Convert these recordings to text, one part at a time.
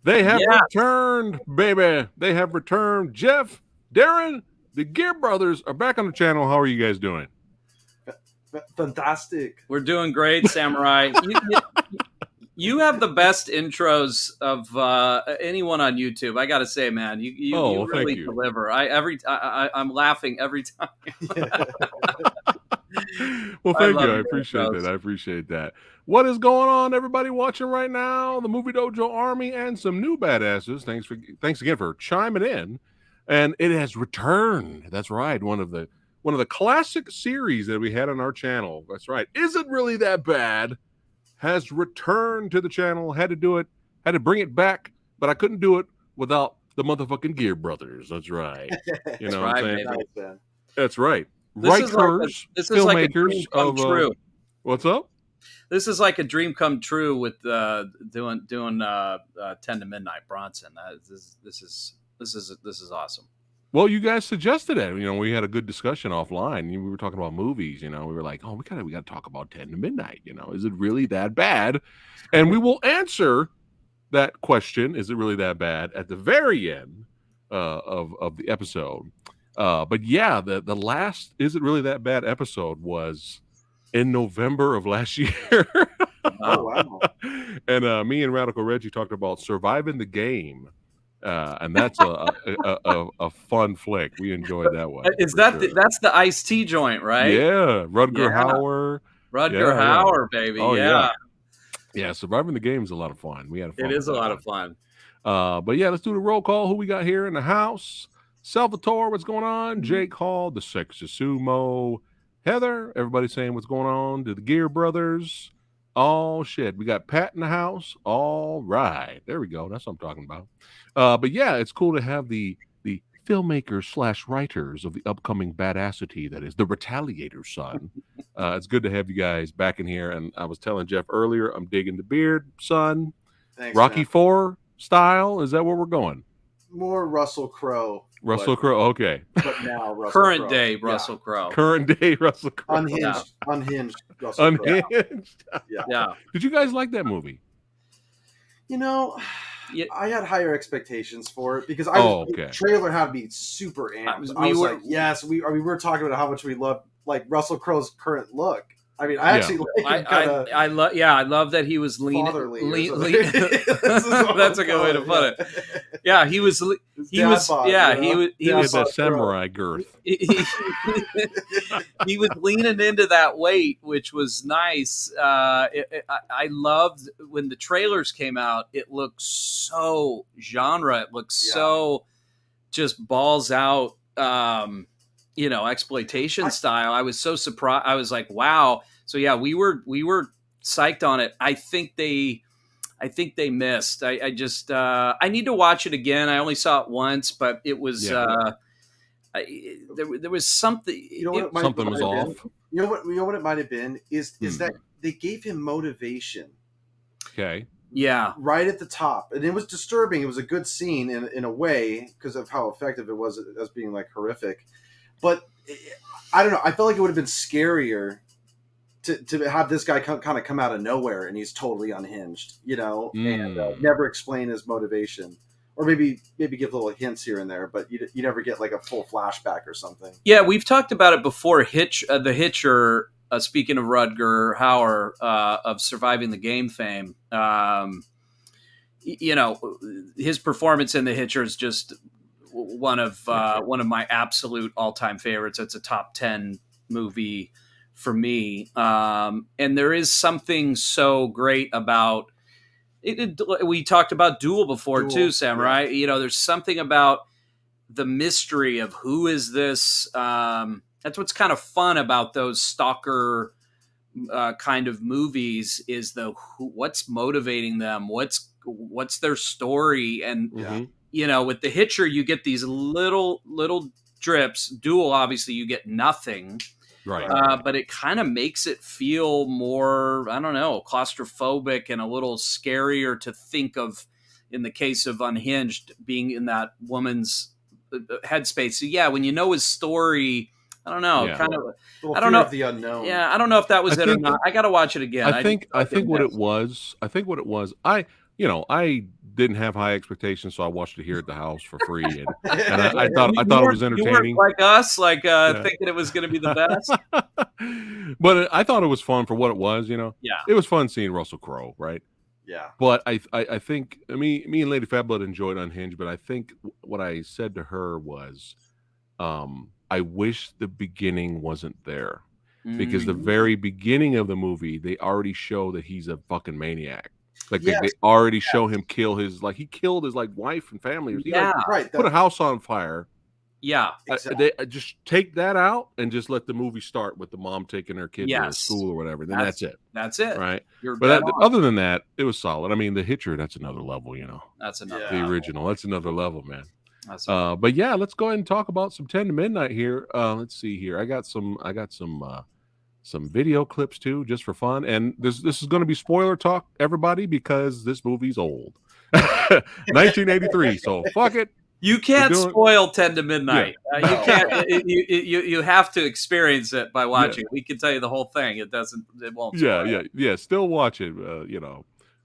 They have returned, baby. They have returned. Jeff, Darren, the Geare Brothers are back on the channel. How are you guys doing? Fantastic. We're doing great, Samurai. You have the best intros of anyone on YouTube. I got to say, man, you really deliver. I'm laughing every time. Well, thank you. I appreciate that. What is going on, everybody watching right now? The Movie Dojo Army and some new badasses. Thanks again for chiming in. And it has returned. That's right. One of the classic series that we had on our channel. That's right. Is It Really That Bad? Has returned to the channel. Had to do it. Had to bring it back, but I couldn't do it without the motherfucking Geare Brothers. That's right. You know what I'm saying? That's right. Writers, filmmakers of true. What's up? This is like a dream come true with doing 10 to Midnight Bronson. This is awesome. Well, you guys suggested it. You know, we had a good discussion offline. We were talking about movies. You know, we were like, oh, we got to talk about 10 to Midnight. You know, is it really that bad? And we will answer that question. Is it really that bad? At the very end of the episode. But yeah, the last Is It Really That Bad episode was in November of last year. Oh, wow. And me and Radical Reggie talked about surviving the game. And that's a fun flick. We enjoyed that one. Is that that's the Ice-T joint, right? Yeah, Rutger Hauer. Hauer, baby. Oh, yeah. Surviving the game is a lot of fun. We had fun. It is a lot of fun. But yeah, let's do the roll call. Who we got here in the house? Salvatore, what's going on? Jake Hall, the Sexy Sumo. Heather, everybody saying what's going on to the Geare Brothers. Oh, shit. We got Pat in the house. All right. There we go. That's what I'm talking about. But yeah, it's cool to have the filmmakers / writers of the upcoming badassity that is the Retaliator, son. It's good to have you guys back in here. And I was telling Jeff earlier, I'm digging the beard, son. Thanks, Rocky IV style. Is that where we're going? More Russell Crowe. Russell Crowe, okay. But now Russell Current Crowe. day Russell Crowe. Current day Russell Crowe. Unhinged Russell Crowe. Unhinged. Yeah. Did you guys like that movie? You know, I had higher expectations for it because the trailer had me super amped. I was like, yes, we were talking about how much we love like Russell Crowe's current look. I mean, I actually I love that he was lean. That's a good way to put it. Yeah, he was that samurai girth. He was leaning into that weight, which was nice. I loved when the trailers came out. It looked so genre. It looked so just balls out. Exploitation style. I was so surprised. I was like, wow. So yeah, we were psyched on it. I think they missed. I just I need to watch it again. I only saw it once, but it was there was something. Something was off. You know what it might have been is that they gave him motivation. Okay. Yeah. Right at the top, and it was disturbing. It was a good scene in a way because of how effective it was as being like horrific. But I don't know. I felt like it would have been scarier to have this guy kind of come out of nowhere and he's totally unhinged, and never explain his motivation, or maybe give little hints here and there, but you never get like a full flashback or something. Yeah, we've talked about it before. The Hitcher. Speaking of Rutger Hauer of Surviving the Game fame, his performance in The Hitcher is just one of my absolute all-time favorites. It's a top 10 movie for me. And there is something so great about it. We talked about Duel before too, Samurai. Yeah. There's something about the mystery of who is this. That's what's kind of fun about those stalker kind of movies is what's motivating them, what's their story, and with The Hitcher you get these little drips. Duel, obviously, you get nothing, right? But it kind of makes it feel more, I don't know, claustrophobic and a little scarier to think of. In the case of Unhinged, being in that woman's headspace. So yeah, when you know his story. I don't know. Kind of. I don't know the unknown. Yeah, I don't know if that was it or not. I got to watch it again. I think what it was. I didn't have high expectations, so I watched it here at the house for free, and I thought it was entertaining. You weren't like us, thinking it was going to be the best. But I thought it was fun for what it was. Yeah, it was fun seeing Russell Crowe, right? Yeah. But I think me and Lady Fatblood enjoyed Unhinged, but I think what I said to her was, I wish the beginning wasn't there, because the very beginning of the movie they already show that he's a fucking maniac. Like they already show him kill his he killed his wife and family. He put a house on fire. Yeah, exactly. They just take that out and just let the movie start with the mom taking her kid to school or whatever. Then that's it. That's it. Right. But other than that, it was solid. I mean, The Hitcher, that's another level. That's another the original. That's another level, man. But yeah, let's go ahead and talk about some 10 to Midnight here. Let's see here. I got some video clips too, just for fun. And this is going to be spoiler talk, everybody, because this movie's old. 1983. So fuck it. You can't spoil 10 to Midnight. You can't. You have to experience it by watching. We can tell you the whole thing. It won't. Yeah. Still watch it.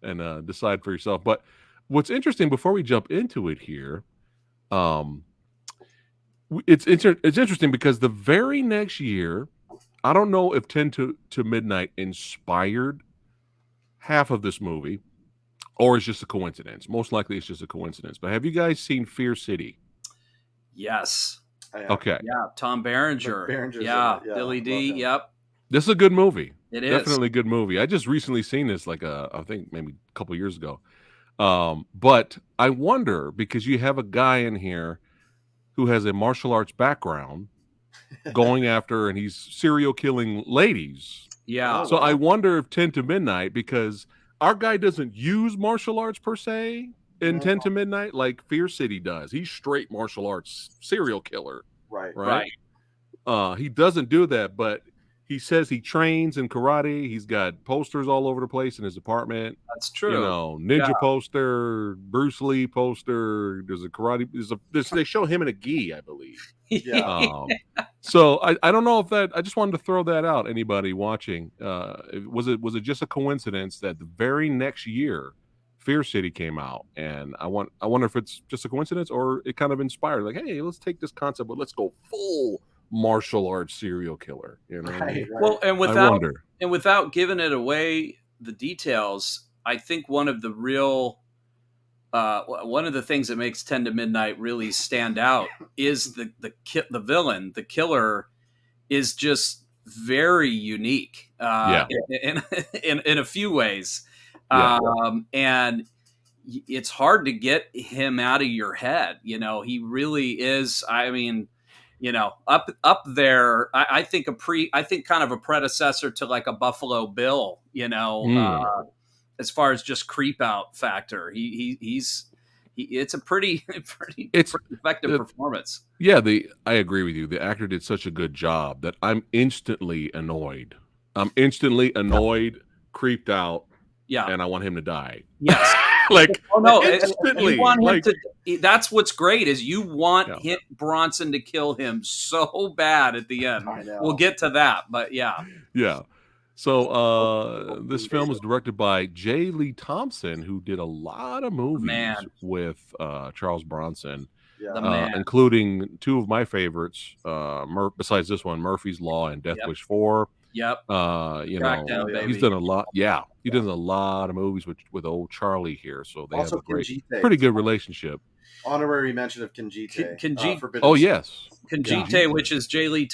And decide for yourself. But what's interesting, before we jump into it here, it's interesting because the very next year, I don't know if 10 to Midnight inspired half of this movie, or it's just a coincidence. Most likely it's just a coincidence. But have you guys seen Fear City? Yes. Okay. Yeah, Tom Berenger. Yeah, Billy D. Yep. This is a good movie. It is. Definitely a good movie. I just recently seen this, I think maybe a couple years ago. But I wonder, because you have a guy in here who has a martial arts background going after, and he's serial killing ladies. Yeah. So I wonder if 10 to Midnight, because our guy doesn't use martial arts per se in 10 to Midnight like Fear City does. He's straight martial arts serial killer. Right. He doesn't do that, but he says he trains in karate. He's got posters all over the place in his apartment. That's true. Ninja poster, Bruce Lee poster. There's a karate. They show him in a gi, I believe. Yeah. So I don't know if that. I just wanted to throw that out. Anybody watching? Was it just a coincidence that the very next year, Fear City came out, and I wonder if it's just a coincidence or it kind of inspired. Like, hey, let's take this concept, but let's go full martial arts serial killer. Right. Well, and without giving it away, the details, I think one of the things that makes 10 to Midnight really stand out is the villain. The killer is just very unique in a few ways. And it's hard to get him out of your head. He really is. I mean, up there, I think kind of a predecessor to like a Buffalo Bill, as far as just creep out factor. It's a pretty effective performance. Yeah, I agree with you. The actor did such a good job that I'm instantly annoyed. Creeped out. Yeah. And I want him to die. Yes. Instantly. You want him to, that's what's great, is you want Bronson to kill him so bad at the end. I know. We'll get to that, but yeah. Yeah. So this film was directed by J. Lee Thompson, who did a lot of movies with Charles Bronson, including two of my favorites, besides this one, Murphy's Law and Death Wish 4. Yep. He's done a lot. Yeah. He does a lot of movies with old Charlie here. So they also have a pretty good relationship. Honorary mention of Kinjite. Oh, yes. Kinjite, which is J. Lee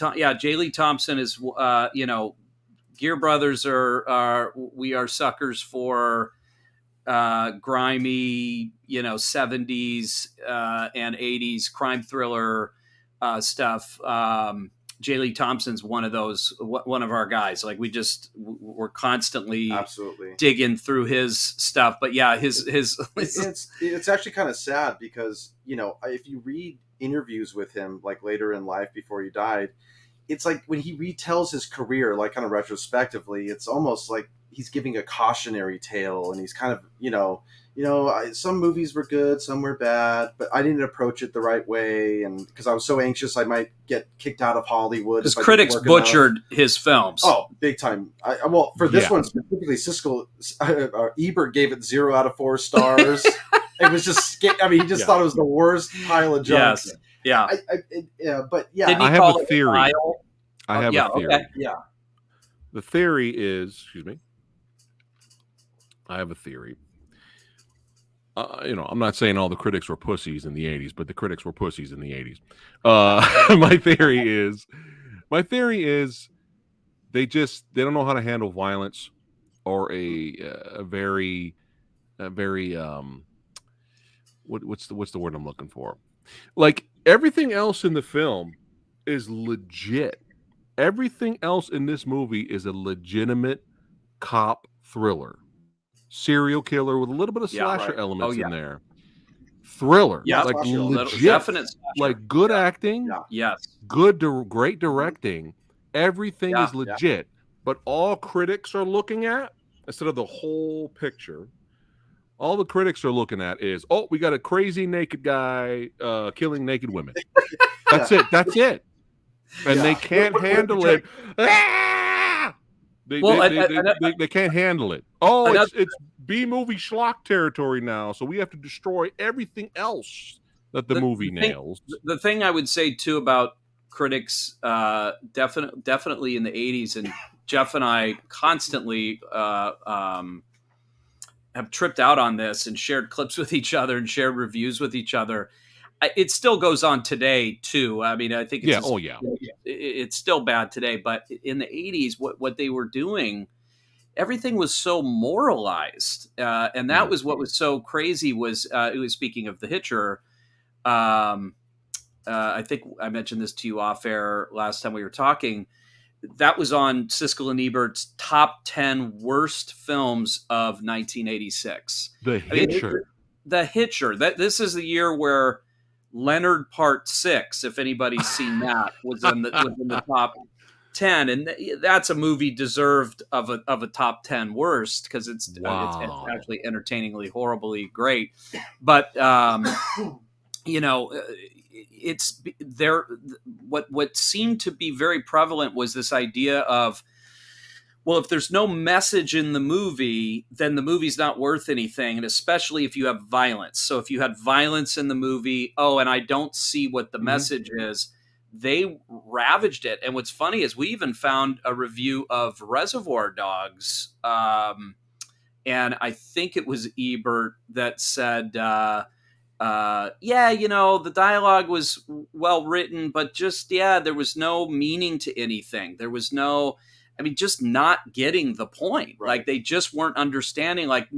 Thompson is, Geare Brothers we are suckers for grimy, 70s and 80s crime thriller stuff. J. Lee Thompson's one of our guys. Like we're constantly digging through his stuff. But yeah, it's actually kind of sad because, if you read interviews with him, like later in life before he died, it's like when he retells his career, like kind of retrospectively, it's almost like he's giving a cautionary tale, and he's kind of, some movies were good, some were bad, but I didn't approach it the right way, and because I was so anxious I might get kicked out of Hollywood. Because critics butchered his films. Oh, big time. For this one specifically, Ebert gave it 0 out of 4 stars. It was just, I mean, he just thought it was the worst pile of junk. Yes. Yeah. But yeah. Didn't he I have call a it theory. vile? I have yeah, a theory. okay. Yeah. The theory is, excuse me. I have a theory. I'm not saying all the critics were pussies in the 80s, but the critics were pussies in the 80s. My theory is they don't know how to handle violence or a very what's the word I'm looking for? Like everything else in the film is legit. Everything else in this movie is a legitimate cop thriller. Serial killer with a little bit of slasher elements in there. Thriller, Yeah, like legit, definite slasher. like good acting, Yes, great directing. Everything is legit, but all critics are looking at, instead of the whole picture, all the critics are looking at is, oh, we got a crazy naked guy killing naked women. That's it. That's it. And they can't handle it. They can't handle it. Oh, it's B-movie schlock territory now, so we have to destroy everything else that the movie nails. The thing I would say too about critics, definitely in the 80s, and Jeff and I constantly have tripped out on this and shared clips with each other and shared reviews with each other. It still goes on today too. I mean, I think it's still bad today, but in the 80s, what they were doing, everything was so moralized, and that was what was so crazy. Was it was, speaking of The Hitcher, I think I mentioned this to you off air last time we were talking. That was on Siskel and Ebert's top 10 worst films of 1986. The Hitcher. The Hitcher. This is the year where Leonard Part 6, if anybody's seen that, was in the top 10, and that's a movie deserved of a top 10 worst, because it's actually entertainingly horribly great. But it's there. What seemed to be very prevalent was this idea of, well, if there's no message in the movie, then the movie's not worth anything, and especially if you have violence. So if you had violence in the movie, and I don't see what the message is, they ravaged it. And what's funny is we even found a review of Reservoir Dogs, and I think it was Ebert that said, the dialogue was well written, but just, there was no meaning to anything. There was no, just not getting the point. Right. Like, they just weren't understanding. Like,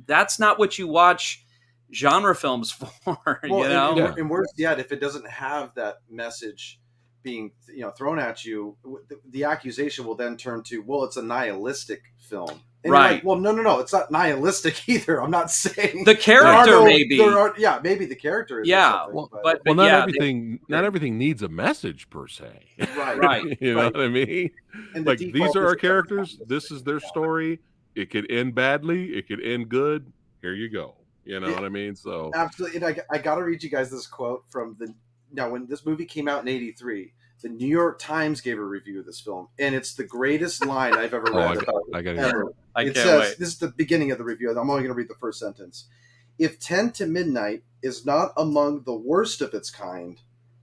that's not what you watch genre films for, And worse yet, if it doesn't have that message being thrown at you, the accusation will then turn to, well, it's a nihilistic film. And right. Like, well, no, it's not nihilistic either. I'm not saying the character maybe. Maybe the character is. Yeah, but not everything needs a message per se. Right. You know what I mean? And like, these are our characters. This is their story. It could end badly. It could end good. Here you go. You know what I mean? So absolutely. And I got to read you guys this quote from when this movie came out in '83. The New York Times gave a review of this film, and it's the greatest line I've ever read. It says, this is the beginning of the review. I'm only going to read the first sentence. If 10 to Midnight is not among the worst of its kind,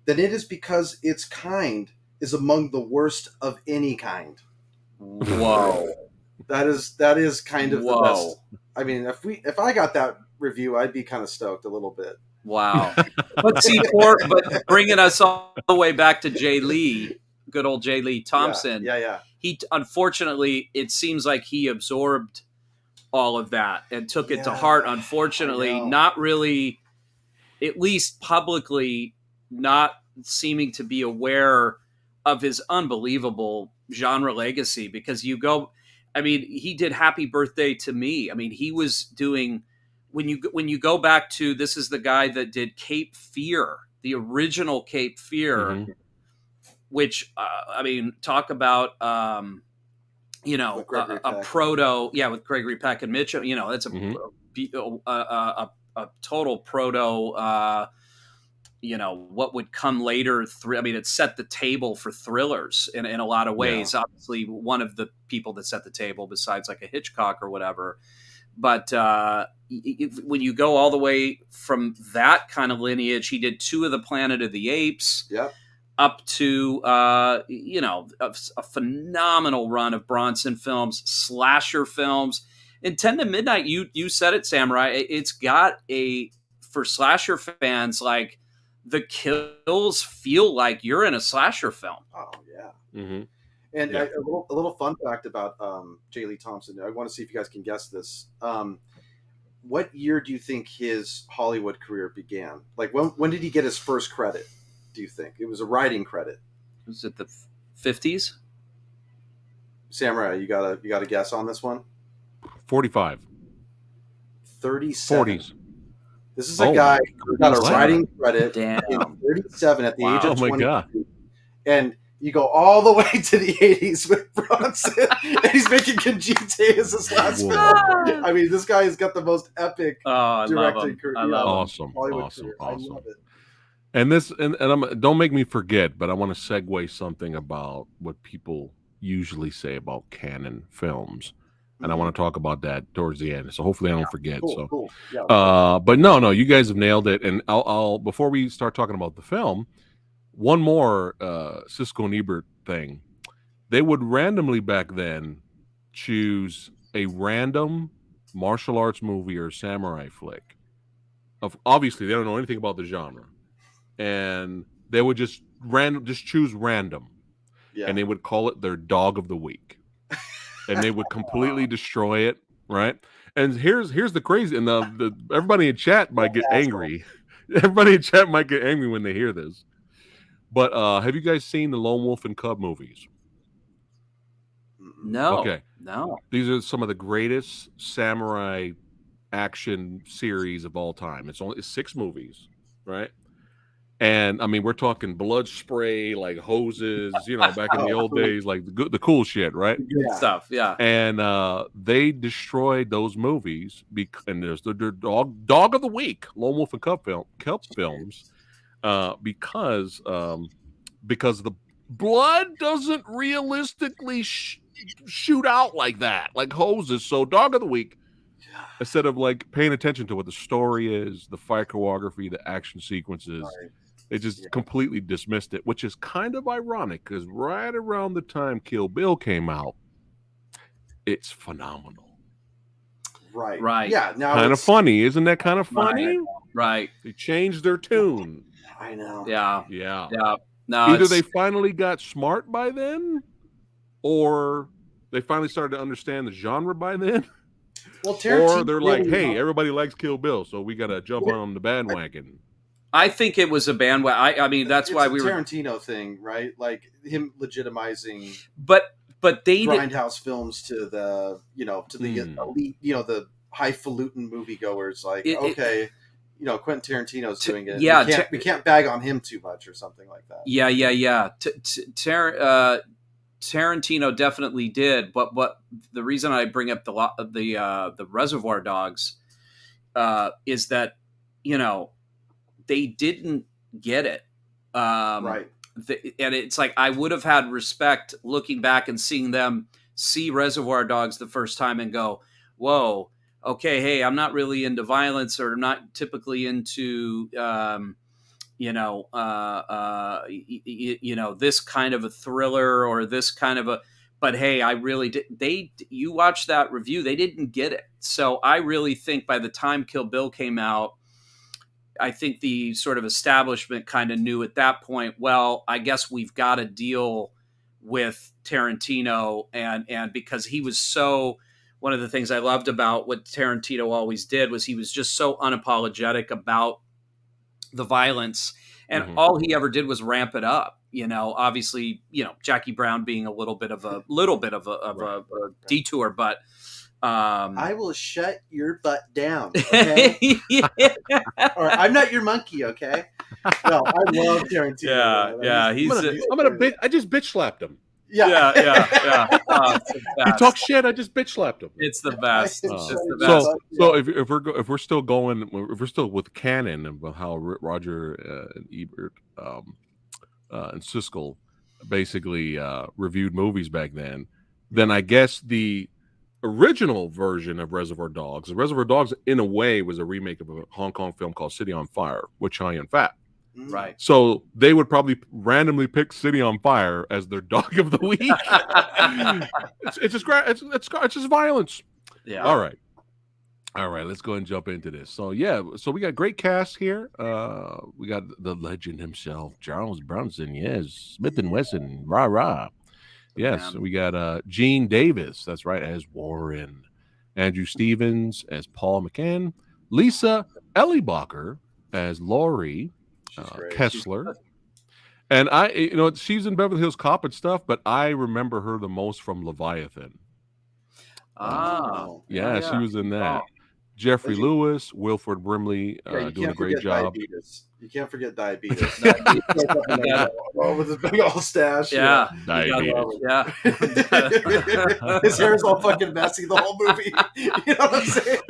then it is because its kind is among the worst of any kind. Whoa. That is kind of the best. I mean, if I got that review, I'd be kind of stoked a little bit. Wow. But bringing us all the way back to Jay Lee, good old Jay Lee Thompson. Yeah. He, unfortunately, it seems like he absorbed all of that and took it to heart. Unfortunately, not really, at least publicly, not seeming to be aware of his unbelievable genre legacy, because he did Happy Birthday to Me. He was doing, when you go back to, this is the guy that did Cape Fear, the original Cape Fear, which, talk about, a proto, with Gregory Peck and Mitchum, that's a total proto, what would come later. It set the table for thrillers in a lot of ways. Obviously, one of the people that set the table, besides like a Hitchcock or whatever. But when you go all the way from that kind of lineage, he did 2 of the Planet of the Apes. Yep. Up to a phenomenal run of Bronson films, slasher films. In 10 to Midnight, you said it, Samurai. It's got for slasher fans, like, the kills feel like you're in a slasher film. Oh yeah. Mm-hmm. And a little fun fact about J. Lee Thompson. I want to see if you guys can guess this. What year do you think his Hollywood career began? Like, when did he get his first credit? Do you think it was a writing credit? Was it the 50s? Samurai, you got a guess on this one? 45. 37. 40s. This is a guy who got a writing credit in 37 at the age of 20. Oh my God. And you go all the way to the 80s with Bronson, and he's making Conjite as his last film. I mean, this guy has got the most epic directing career. I love him. Awesome. I love it. And don't make me forget, but I want to segue something about what people usually say about canon films. And I want to talk about that towards the end. So hopefully I don't forget. Cool. Yeah, but no, you guys have nailed it. And I'll before we start talking about the film, one more Siskel and Ebert thing. They would randomly back then choose a random martial arts movie or samurai flick. Obviously, they don't know anything about the genre. And they would just choose random. Yeah. And they would call it their dog of the week. And they would completely destroy it, right? And here's the crazy, and the everybody in chat might get angry. Everybody in chat might get angry when they hear this. But have you guys seen the Lone Wolf and Cub movies? No. Okay. No. These are some of the greatest samurai action series of all time. It's 6 movies, right? And I mean, we're talking blood spray, like hoses, back in the old days, like the cool shit, right? Good stuff, yeah. And they destroyed those movies and there's their dog of the week, Lone Wolf and Cub films, because the blood doesn't realistically shoot out like that, like hoses. So dog of the week, instead of like paying attention to what the story is, the fight choreography, the action sequences. Right. They just completely dismissed it, which is kind of ironic because right around the time Kill Bill came out, it's phenomenal. Right. Yeah. Now kind of funny, isn't that kind of funny? Right. They changed their tune. I know. Yeah. No, either they finally got smart by then, or they finally started to understand the genre by then. Well, or they're like, hey, everybody likes Kill Bill, so we got to jump on the bandwagon. I think it was a bandwagon. I mean, that's why we were Tarantino thing, right? Like him legitimizing, but they grindhouse films to the elite, the highfalutin moviegoers. Like, okay, Quentin Tarantino's doing it. Yeah, we can't bag on him too much or something like that. Yeah. Tarantino definitely did, but the reason I bring up the Reservoir Dogs is that they didn't get it. Right. And it's like I would have had respect looking back and seeing them see Reservoir Dogs the first time and go, whoa, okay, hey, I'm not really into violence or not typically into, this kind of a thriller or this kind of but hey, I really did. You watch that review, they didn't get it. So I really think by the time Kill Bill came out, I think the sort of establishment kind of knew at that point, well, I guess we've got to deal with Tarantino. And because he was one of the things I loved about what Tarantino always did was he was just so unapologetic about the violence. And all he ever did was ramp it up. Obviously, Jackie Brown being a little bit of a detour, but I will shut your butt down. Okay. Or I'm not your monkey. Okay. No, I love Tarantino. Yeah. I just bitch slapped him. Yeah. You talk shit. I just bitch slapped him. It's the best. It's the best. So if we're still going, if we're still with canon and how Roger and Ebert and Siskel basically reviewed movies back then I guess the original version of Reservoir Dogs. Reservoir Dogs, in a way, was a remake of a Hong Kong film called City on Fire with Chow Yun-fat. Right. So they would probably randomly pick City on Fire as their dog of the week. It's just violence. Yeah. All right. Let's go ahead and jump into this. So we got great cast here. We got the legend himself, Charles Bronson. Yes, Smith and Wesson. Rah rah. Yes, we got Gene Davis. That's right, as Warren. Andrew Stevens as Paul McCann. Lisa Ellibacher as Laurie Kessler. And she's in Beverly Hills Cop and stuff, but I remember her the most from Leviathan. She was in that. Jeffrey Lewis, Wilford Brimley, doing a great job. You can't forget diabetes. With his big old stash. Yeah. Diabetes. Yeah. His hair is all fucking messy the whole movie. You know what I'm saying?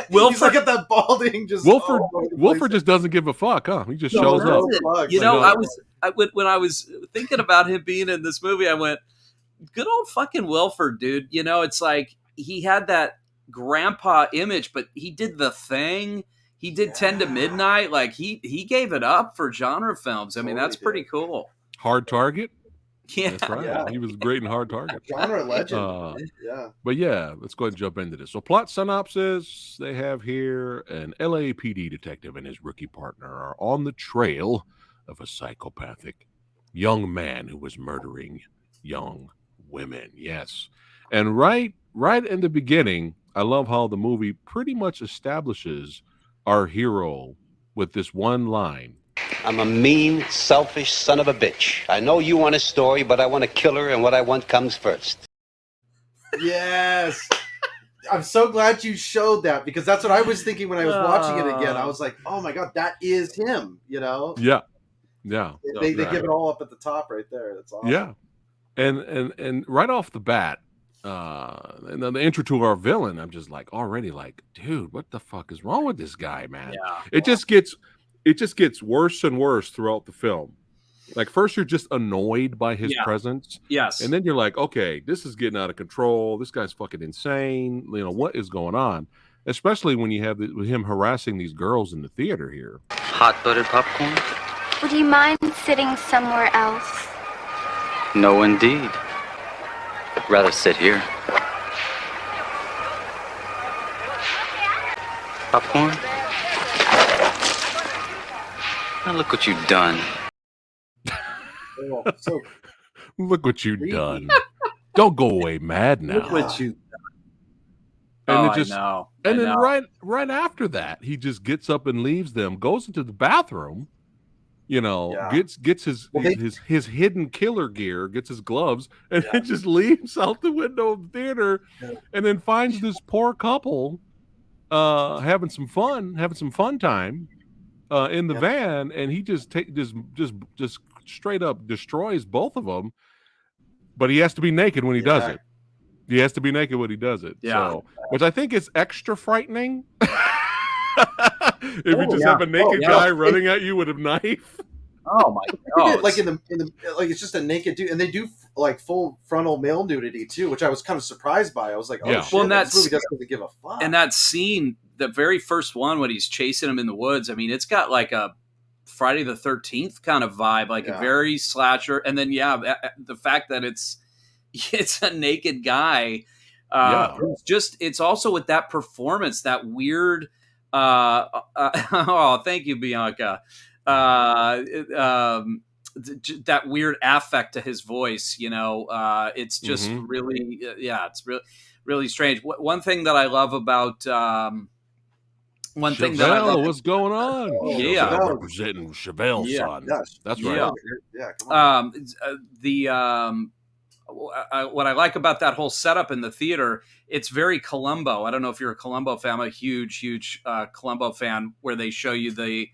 He's like at that balding. Wilford just doesn't give a fuck, huh? He just shows up. When I was thinking about him being in this movie, I went, good old fucking Wilford, dude. It's like he had that grandpa image, but he did The Thing. He did 10 to Midnight. Like he gave it up for genre films. I mean, that's pretty cool. Hard Target. Yeah, that's right. Yeah. He was great in Hard Target. Genre legend. But let's go ahead and jump into this. So, plot synopsis: they have here an LAPD detective and his rookie partner are on the trail of a psychopathic young man who was murdering young women. Yes, and right in the beginning, I love how the movie pretty much establishes our hero with this one line. I'm a mean, selfish son of a bitch. I know you want a story, but I want to kill her, and what I want comes first. Yes. I'm so glad you showed that, because that's what I was thinking when I was watching it again. I was like, oh my God, that is him, Yeah. They give it all up at the top right there. That's awesome. Yeah. And right off the bat, and then the intro to our villain, I'm just like already like, dude, what the fuck is wrong with this guy, man? Yeah. It just gets worse and worse throughout the film. Like first you're just annoyed by his presence. Yes. And then you're like, okay, this is getting out of control. This guy's fucking insane. What is going on? Especially when you have him harassing these girls in the theater here. Hot buttered popcorn? Would you mind sitting somewhere else? No, indeed. I'd rather sit here. Popcorn? Now look what you've done. Look what you've done. Don't go away mad now. Look what you And I know. And then right after that, he just gets up and leaves them, goes into the bathroom, gets his hidden killer gear, gets his gloves, and then just leaves out the window of the theater, and then finds this poor couple having some fun time in the van, and he just straight up destroys both of them. But he has to be naked when he does it. He has to be naked when he does it. Yeah. So, which I think is extra frightening. If you just have a naked guy running at you with a knife. Oh my God! Like in the it's just a naked dude, and they do like full frontal male nudity too, which I was kind of surprised by. I was like, oh shit, this movie doesn't give a fuck. And that scene, the very first one when he's chasing him in the woods, I mean, it's got like a Friday the 13th kind of vibe, like a very slasher. And then the fact that it's a naked guy. It's also with that performance, that weird. Thank you, Bianca. That weird affect to his voice, it's just really, it's really, really strange. One thing that I love about, what's going on? Chevelle. Representing Chevelle's son. Yes. That's right. Yeah. Come on. What I like about that whole setup in the theater, it's very Columbo. I don't know if you're a Columbo fan. I'm a huge Columbo fan, where they show you the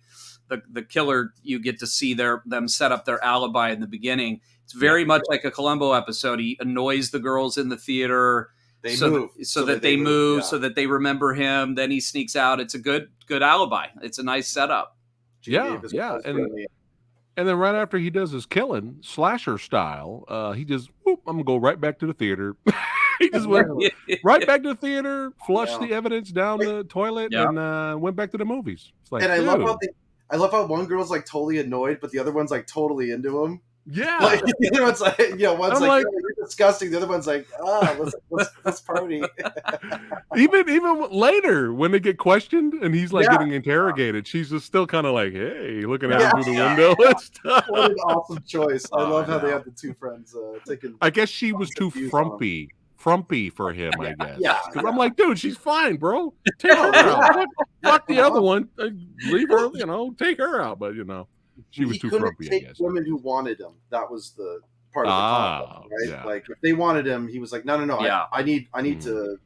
killer. You get to see them set up their alibi in the beginning. It's very much like a Columbo episode. He annoys the girls in the theater so that they move, so that they remember him. Then he sneaks out. It's a good alibi. It's a nice setup. And then right after he does his killing, slasher style, he just, I'm going to go right back to the theater. He just went right back to the theater, flushed the evidence down the toilet, and went back to the movies. It's like, and I love how one girl's like totally annoyed, but the other one's like totally into him. Yeah, like, one's like, one's like, oh, you're disgusting. The other one's like, let's party. even later when they get questioned and he's like getting interrogated, she's just still kind of like, hey, looking at him through the window and stuff. What an awesome choice! I love how they have the two friends taking. I guess she was too frumpy for him, I guess. Yeah, because I'm like, dude, she's fine, bro. Take her out. Fuck the other one. Leave her. Take her out. But she was too frumpy. Take I guess women who wanted him. That was the part of the conflict, right? Yeah. Like if they wanted him, he was like, no. Yeah. I need to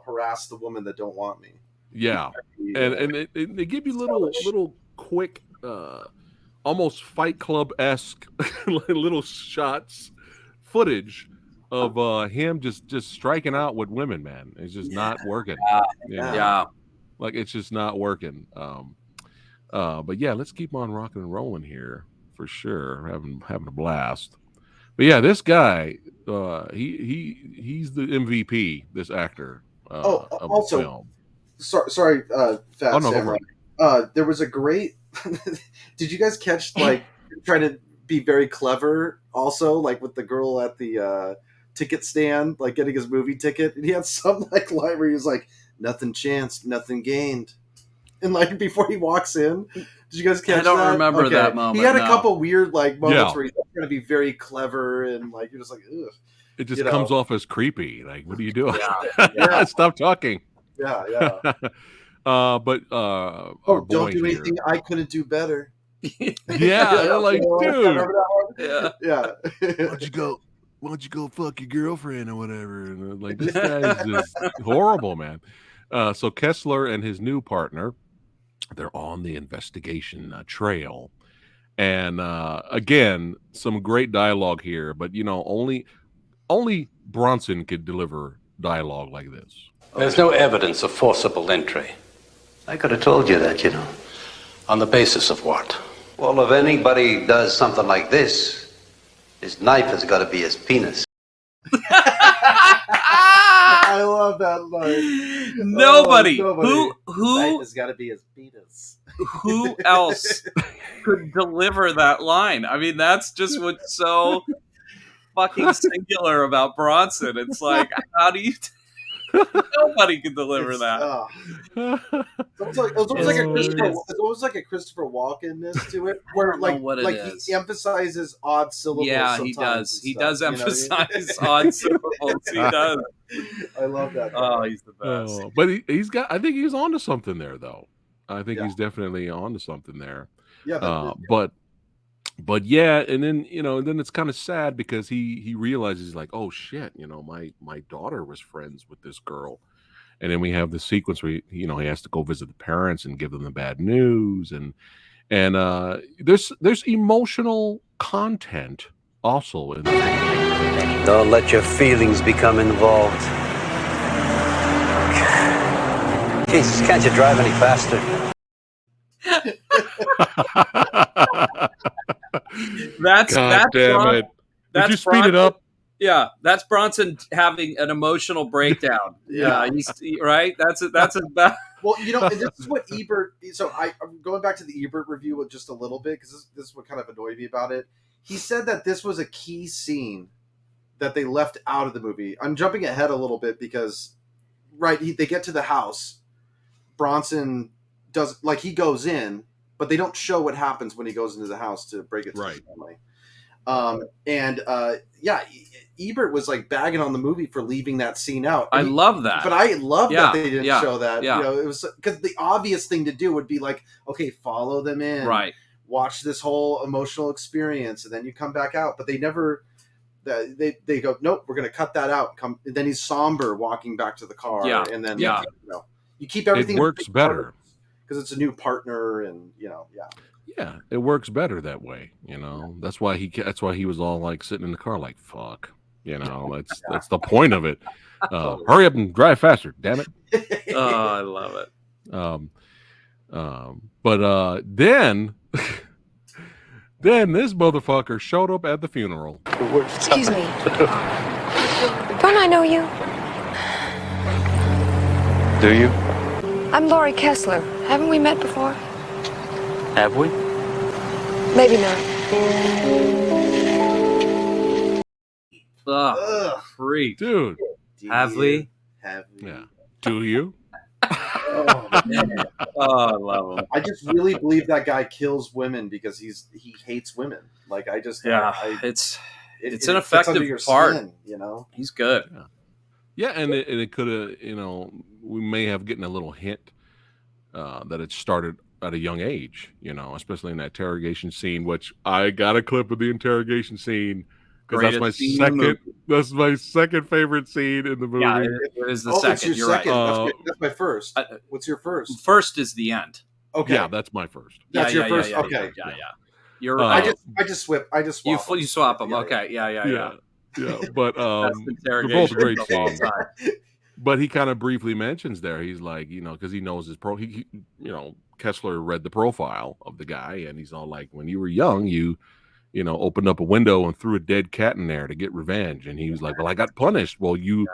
harass the women that don't want me. Yeah, and they give you little quick, almost Fight Club-esque little shots, footage of him just striking out with women, man. It's just not working. Yeah. Like it's just not working. But yeah, let's keep on rocking and rolling here for sure. Having a blast. But yeah, this guy, he's the MVP. This actor. Of also, the film. Sorry, Fat Samurai. There was a great. Did you guys catch like trying to be very clever? Also, like with the girl at the ticket stand, like getting his movie ticket, and he had some like line where he was like, "Nothing chanced, nothing gained," and like before he walks in. Did you guys catch that? I don't remember that moment. He had a couple weird like moments where he's trying to be very clever and like you're just like, ugh. It just comes off as creepy. Like, what are you doing? Yeah. Stop talking. Yeah. But don't do anything I couldn't do better. Yeah, like, dude. Yeah. Why don't you go fuck your girlfriend or whatever? And like, this guy is just horrible, man. So Kessler and his new partner, they're on the investigation trail, and again, some great dialogue here. But only Bronson could deliver dialogue like this. There's no evidence of forcible entry. I could have told you that, On the basis of what? Well, if anybody does something like this, his knife has got to be his penis. I love that line. Nobody. Who knife has got to be his penis. Who else could deliver that line? I mean, that's just what's so fucking singular about Bronson. It's like, how do you? Nobody can deliver that. It's almost like a Christopher Walken-ness to it, where he emphasizes odd syllables. Yeah, he does. He does emphasize odd syllables. He does. I love that. Oh, he's the best. But he's got. I think he's onto something there, though. I think he's definitely onto something there. Yeah, but yeah, and then then it's kind of sad because he realizes like, oh shit, my daughter was friends with this girl, and then we have the sequence where he has to go visit the parents and give them the bad news, and there's emotional content also in this. Don't let your feelings become involved. Jesus, can't you drive any faster? That's damn it. Would you speed it up? Yeah, that's Bronson having an emotional breakdown. He's right. That's about. Well, this is what Ebert. So I'm going back to the Ebert review with just a little bit because this is what kind of annoyed me about it. He said that this was a key scene that they left out of the movie. I'm jumping ahead a little bit because, they get to the house. Bronson does he goes in, but they don't show what happens when he goes into the house to break it to the family. Ebert was like bagging on the movie for leaving that scene out. I love that, but I love that they didn't show that. Yeah. It was because the obvious thing to do would be like, okay, follow them in, watch this whole emotional experience, and then you come back out. But they never. They go, nope, we're going to cut that out. And then he's somber walking back to the car, and then you keep everything. It works better because it's a new partner, and Yeah, it works better that way. That's why he was all like sitting in the car like fuck. That's the point of it. Hurry up and drive faster, damn it. Oh, I love it. But then this motherfucker showed up at the funeral. Excuse me. Don't I know you? Do you? I'm Laurie Kessler. Haven't we met before? Have we? Maybe not. Ugh, freak. Dude. Have we? Have we? Yeah. Do you? Oh, man. Oh, I love him. I just really believe that guy kills women because he hates women. Like it's an gets effective under your part. skin, you know. He's good. Yeah, and it could have, you know, we may have gotten a little hint that it started at a young age, you know, especially in that interrogation scene, which I got a clip of the interrogation scene because that's my second favorite scene in the movie. Yeah, it is the It's second. your You're second. right. That's my first. What's your first? First is the end. Okay. Yeah, that's my first. That's your first. Yeah, okay. Yeah. You're right. I just swap. You swap them. Okay. Yeah. Yeah, but they're both great scenes. But he kind of briefly mentions there, he's like, you know, because he knows his he you know, Kessler read the profile of the guy, and he's all like, when you were young, you know, opened up a window and threw a dead cat in there to get revenge. And he was like, well, I got punished. Well, you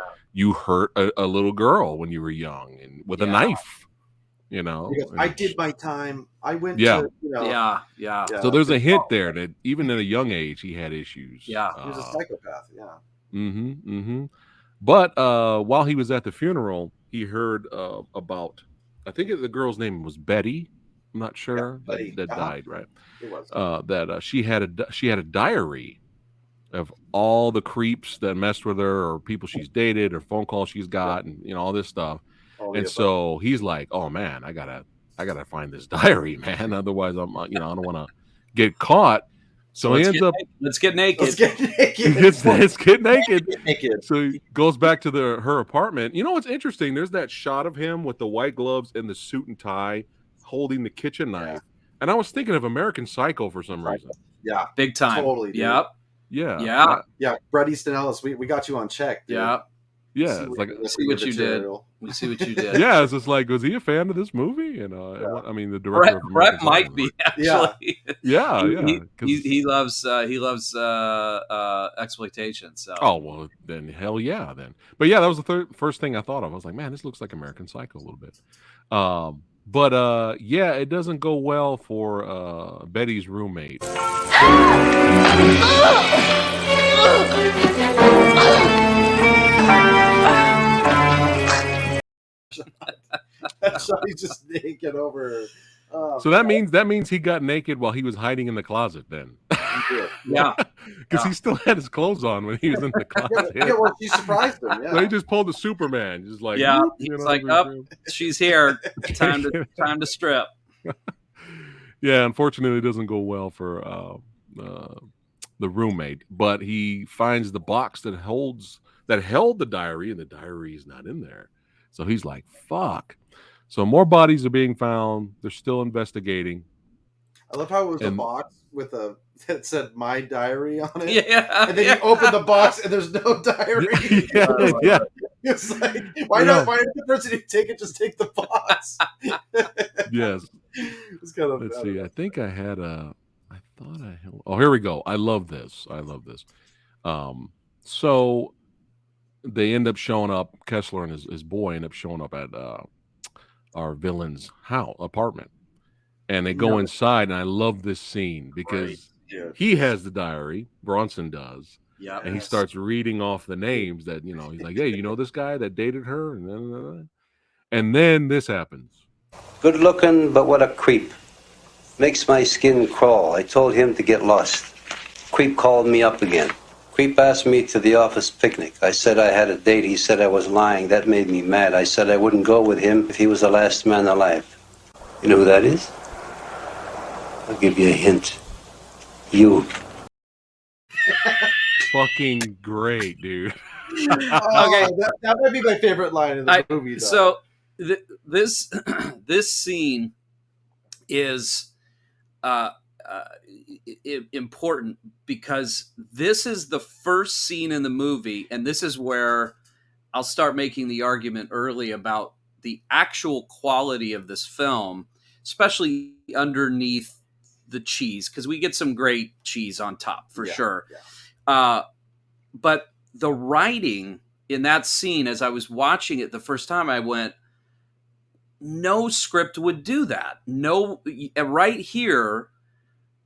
hurt a little girl when you were young and with a knife, you know. I did my time. I went to, you know. Yeah. So there's a hint there that even at a young age, he had issues. Yeah. He was a psychopath. Yeah. But while he was at the funeral, he heard about, I think the girl's name was Betty. I'm not sure that died, right? It was. That she had a diary of all the creeps that messed with her, or people she's dated, or phone calls she's got, and you know, all this stuff. So he's like, "Oh man, I gotta find this diary, man. Otherwise, I don't want to get caught." So he ends up. Let's get naked. Let's get naked. Let's get naked. Naked. So he goes back to her apartment. You know what's interesting? There's that shot of him with the white gloves and the suit and tie, holding the kitchen knife. And I was thinking of American Psycho for some reason. Yeah, big time. Totally. Dude. Yep. Yeah. Bret Easton Ellis, we got you on check. Dude. Yeah. Yeah, it's like we see what you did. We see what you did. Yeah, it's just like, was he a fan of this movie? You know, I mean, the director of Brett might be actually. Yeah. He loves exploitation. So. Oh well, then hell yeah, then. But yeah, that was the first thing I thought of. I was like, man, this looks like American Psycho a little bit. But yeah, it doesn't go well for Betty's roommate. So he's just naked over her. So that means he got naked while he was hiding in the closet then. Yeah. Because he still had his clothes on when he was in the closet. Yeah, well, she surprised him. Yeah. So he just pulled the Superman, just like he's like, she's here. Time to strip. Yeah, unfortunately, it doesn't go well for the roommate. But he finds the box that held the diary, and the diary is not in there. So he's like, "Fuck." So more bodies are being found. They're still investigating. I love how it was a box with that said "My Diary" on it. Yeah. And then you open the box and there's no diary. Yeah. It's like, why not? Why did the person who take it just take the box? Yes. It's kind of, Let's see. I think I had oh, here we go. I love this. So they end up showing up. Kessler and his boy end up showing up at our villain's apartment, and they go inside. And I love this scene because he has the diary. Bronson does. Yeah. And he starts reading off the names that, you know, he's like, hey, you know this guy that dated her? And then this happens. Good looking, but what a creep. Makes my skin crawl. I told him to get lost. Creep called me up again. Creep asked me to the office picnic. I said I had a date. He said I was lying. That made me mad. I said I wouldn't go with him if he was the last man alive. You know who that is? I'll give you a hint. You. Fucking great, dude. okay, that might be my favorite line in the movie. Though. So this scene is important because this is the first scene in the movie, and this is where I'll start making the argument early about the actual quality of this film, especially underneath the cheese, because we get some great cheese on top for sure. Yeah. But the writing in that scene, as I was watching it the first time, I went, no script would do that. No, right here,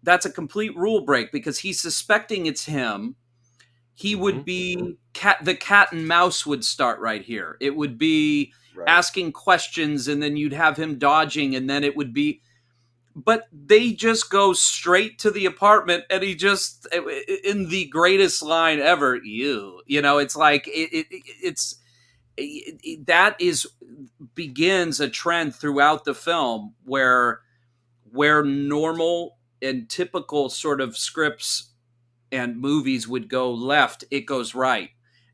that's a complete rule break because he's suspecting it's him. He would be the cat and mouse would start right here. It would be asking questions, and then you'd have him dodging, and then it would be. But they just go straight to the apartment, and he just in the greatest line ever. It's like that begins a trend throughout the film where normal and typical sort of scripts and movies would go left, it goes right,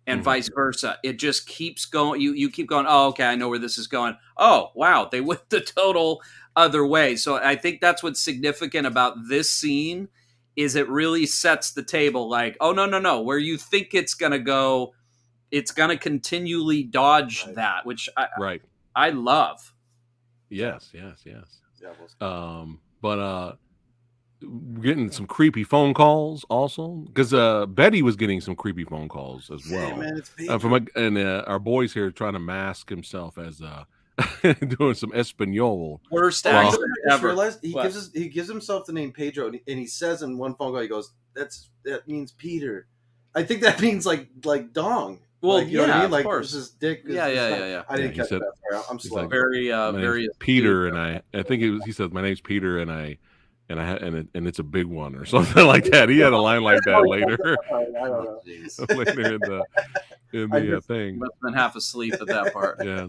and vice versa. It just keeps going. You keep going, oh, okay, I know where this is going. Oh, wow, they went the total other way. So I think that's what's significant about this scene is it really sets the table like, oh, no. Where you think it's going to go, it's going to continually dodge that, which I love. Yes. But getting some creepy phone calls also because Betty was getting some creepy phone calls as well. Hey, man, it's our boys here trying to mask himself as doing some Espanol. Worst accent ever. He gives himself the name Pedro, and he says in one phone call, he goes, "That means Peter." I think that means like dong. Well, you know what I mean? of course. This is dick. Yeah. I didn't catch that. I'm slow. Like, very Peter, and I think he said my name's Peter, and it's a big one or something like that. He had a line like that later. Later in the thing. Must have been half asleep at that part. Yeah.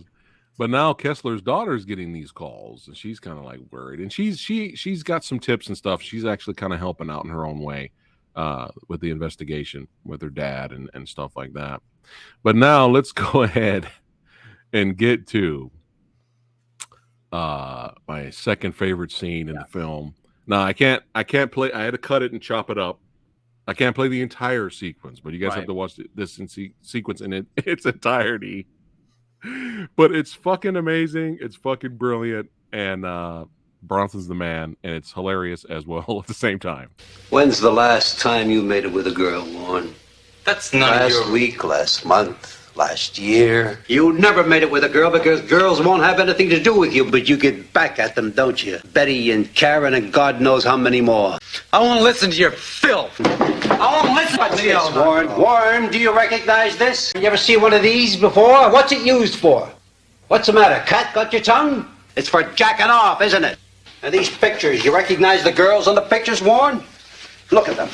But now Kessler's daughter's getting these calls, and she's kind of like worried. And she's got some tips and stuff. She's actually kind of helping out in her own way with the investigation with her dad and stuff like that. But now let's go ahead and get to my second favorite scene in the film. Now I can't play. I had to cut it and chop it up. I can't play the entire sequence, but you guys have to watch this in sequence in its entirety. But it's fucking amazing. It's fucking brilliant, and Bronson's the man, and it's hilarious as well at the same time. When's the last time you made it with a girl, Warren? That's not Last week, last month, last year. You never made it with a girl because girls won't have anything to do with you, but you get back at them, don't you? Betty and Karen and God knows how many more. I won't listen to your filth. I won't listen to you. Warren, Warren, do you recognize this? You ever see one of these before? What's it used for? What's the matter? Cat got your tongue? It's for jacking off, isn't it? And these pictures, you recognize the girls on the pictures, Warren? Look at them.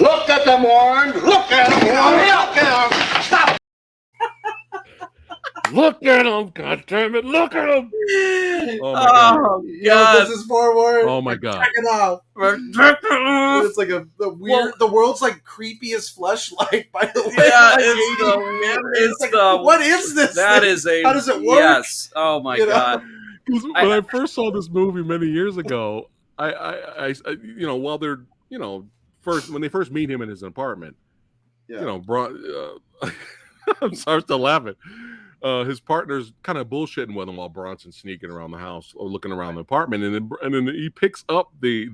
Look at them, Warren. Look at them, Warren. Look at them. Stop. Look at him, God damn it! Look at him! Oh my god! Yeah, this is forward. Oh my god! Check it out. It's like the weird. The world's like creepiest fleshlight. By the way, what is this? That is a. How does it work? Yes. Oh my god! When I first saw this movie many years ago, I while they're when they first meet him in his apartment, I'm sorry, still laughing. His partner's kind of bullshitting with him while Bronson's sneaking around the house or looking around the apartment, and then he picks up the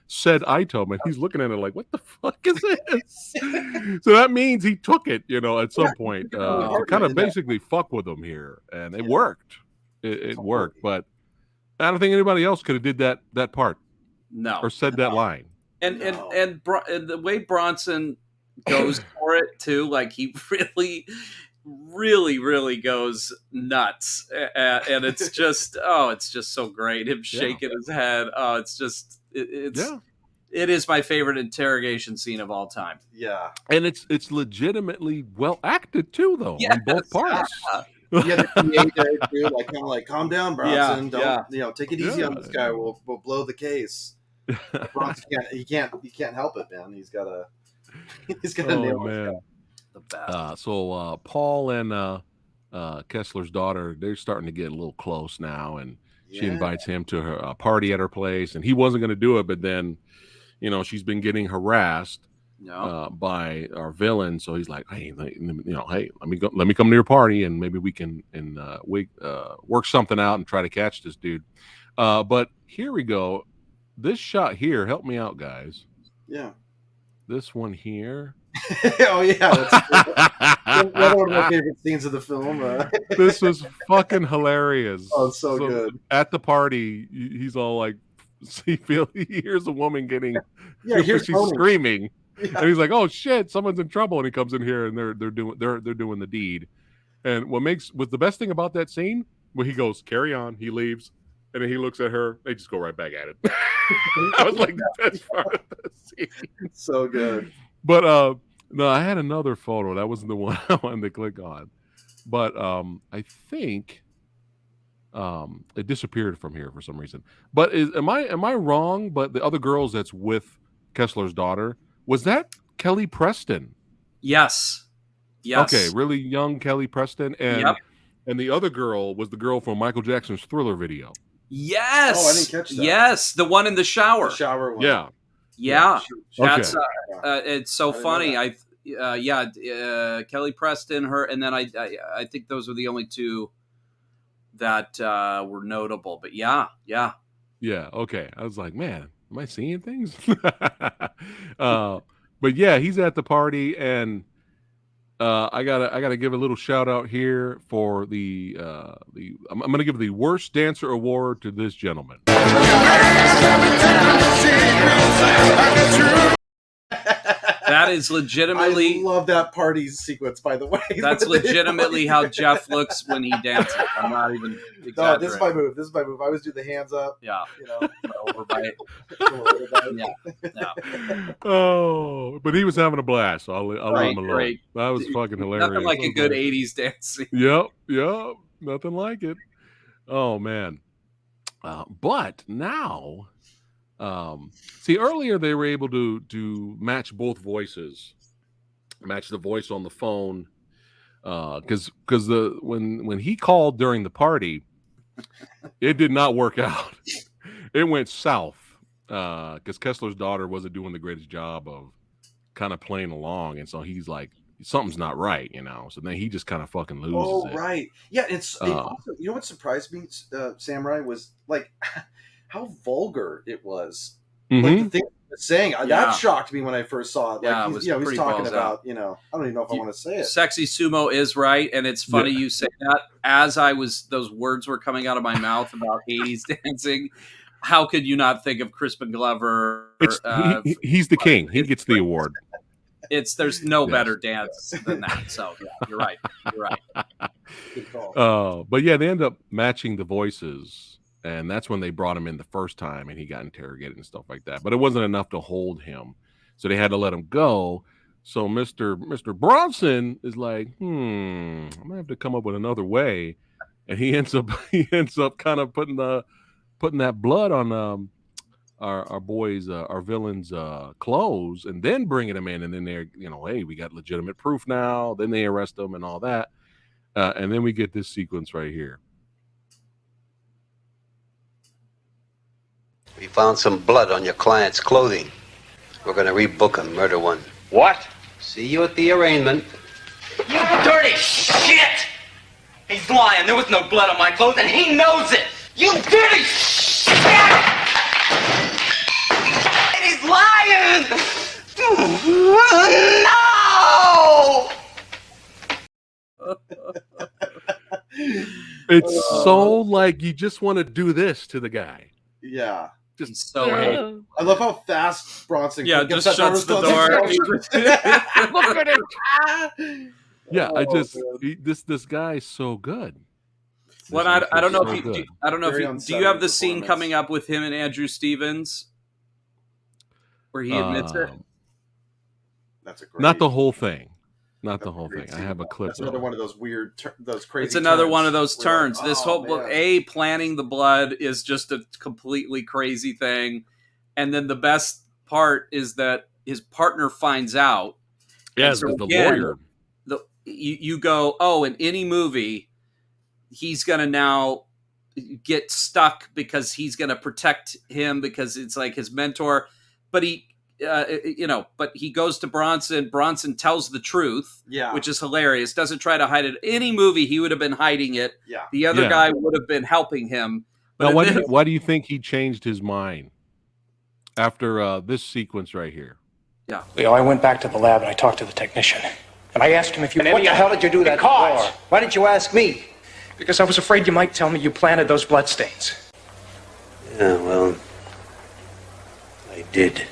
said item, and he's looking at it like, "What the fuck is this?" So that means he took it, at some point to kind of basically fuck with him here, and it worked. It worked, but I don't think anybody else could have did that part, or said that line. And the way Bronson goes for it too, like he really goes nuts, and it's just so great. Him shaking his head. Oh, it is my favorite interrogation scene of all time. Yeah, and it's legitimately well acted too, though, on both parts. Yeah, the PA too, like kind of like, calm down, Bronson. Don't take it easy on this guy. We'll blow the case. Bronson can't help it, man. He's got to nail it. The best. So Paul and Kessler's daughter, they're starting to get a little close now, and she invites him to her party at her place, and he wasn't going to do it, but then, she's been getting harassed by our villain, so he's like, hey, let me come to your party, and maybe we can work something out and try to catch this dude. But here we go. This shot here, help me out, guys. Yeah. This one here. Oh yeah, that's another one of my favorite scenes of the film. This was fucking hilarious. Oh, it's so good. At the party, he's all like, he hears a woman getting, here's she's Tony. screaming, Yeah. and he's like, "Oh shit, someone's in trouble!" And he comes in here, and they're doing the deed. And what the best thing about that scene, when he goes, "Carry on," he leaves, and then he looks at her. They just go right back at it. I was like, the best part of the scene. So good. But no, I had another photo. That wasn't the one I wanted to click on. But I think it disappeared from here for some reason. But am I wrong? But the other girls that's with Kessler's daughter, was that Kelly Preston? Yes. Okay, really young Kelly Preston, and the other girl was the girl from Michael Jackson's Thriller video. Yes. Oh, I didn't catch that. Yes, the one in the shower. The shower one. Yeah. That's it's so funny. Kelly Preston, her, and then I think those were the only two that were notable. But yeah. Okay, I was like, man, am I seeing things? But yeah, he's at the party, and I gotta give a little shout out here for I'm gonna give the worst dancer award to this gentleman. That is legitimately. I love that party sequence, by the way. That's legitimately how Jeff looks when he dances. I'm not even exaggerating. No, this is my move. I always do the hands up. Yeah. Overbite. Yeah. Oh, but he was having a blast. So I'll leave him alone. Great. That was fucking hilarious. Nothing like a good 80s dancing. Yep. Nothing like it. Oh man. But now, see, earlier they were able to match both voices, match the voice on the phone, because when he called during the party, it did not work out. It went south because Kessler's daughter wasn't doing the greatest job of kind of playing along, and so he's like, something's not right, So then he just kind of fucking loses. Oh, right. Yeah, it also, you know what surprised me, Samurai, was like how vulgar it was. Mm-hmm. Like the thing he was saying, that shocked me when I first saw it. Like he's talking about, I don't even know if I want to say it. Sexy Sumo is right, and it's funny you say that. As those words were coming out of my mouth about 80s dancing, how could you not think of Crispin Glover? He's the king. He gets the award. There's no better dance than that. So yeah, you're right. Good call. But yeah, they end up matching the voices, and that's when they brought him in the first time, and he got interrogated and stuff like that. But it wasn't enough to hold him, so they had to let him go. So Mr. Bronson is like, I'm gonna have to come up with another way, and he ends up kind of putting that blood on our boys, our villains' clothes, and then bringing them in, and then they're, hey, we got legitimate proof now. Then they arrest them and all that, and then we get this sequence right here. We found some blood on your client's clothing. We're going to rebook him, murder one. What? See you at the arraignment. You dirty shit! He's lying. There was no blood on my clothes, and he knows it! You dirty shit! He's lying! No! It's so like you just want to do this to the guy. Yeah. Just so hate. I love how fast Bronson just shuts the door. Look at it. Yeah, this guy's so good. Well, I don't know if do you have the scene coming up with him and Andrew Stevens where he admits it? That's a great. Not the whole thing. Not the whole thing. I have a clip. That's another one of those weird, those crazy. It's another turns one of those turns. Like, this whole planning the blood is just a completely crazy thing, and then the best part is that his partner finds out. Yeah, so the lawyer. You go, in any movie, he's gonna now get stuck because he's gonna protect him because it's like his mentor, but he. But he goes to Bronson. Bronson tells the truth, which is hilarious. Doesn't try to hide it. Any movie, he would have been hiding it. Yeah. The other guy would have been helping him. Now, why do you think he changed his mind after this sequence right here? Yeah. Leo, I went back to the lab and I talked to the technician. And I asked him if you... What the hell did you do that for? Why didn't you ask me? Because I was afraid you might tell me you planted those bloodstains. Yeah, well, I did.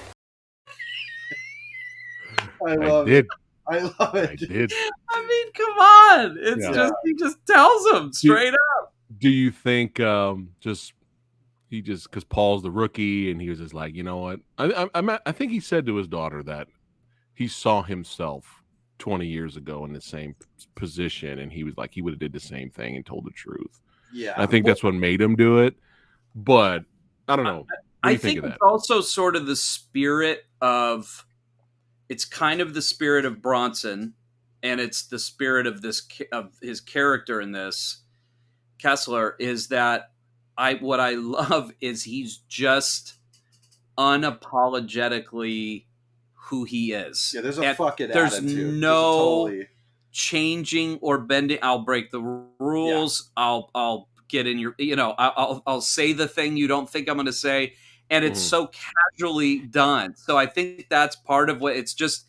I love it. I love it. I did. I mean, come on. It's just he just tells him straight up. Do you think because Paul's the rookie and he was just like, you know what? I think he said to his daughter that he saw himself 20 years ago in the same position, and he was like, he would have did the same thing and told the truth. Yeah, I think that's what made him do it. But I don't know. I think it's also sort of the spirit of. It's kind of the spirit of Bronson, and it's the spirit of his character in this. Kessler is that what I love is he's just unapologetically who he is. Yeah, there's a fucking there's attitude. no changing or bending. I'll break the rules. Yeah. I'll get in your. I'll say the thing you don't think I'm going to say. And it's so casually done. So I think that's part of what it's just.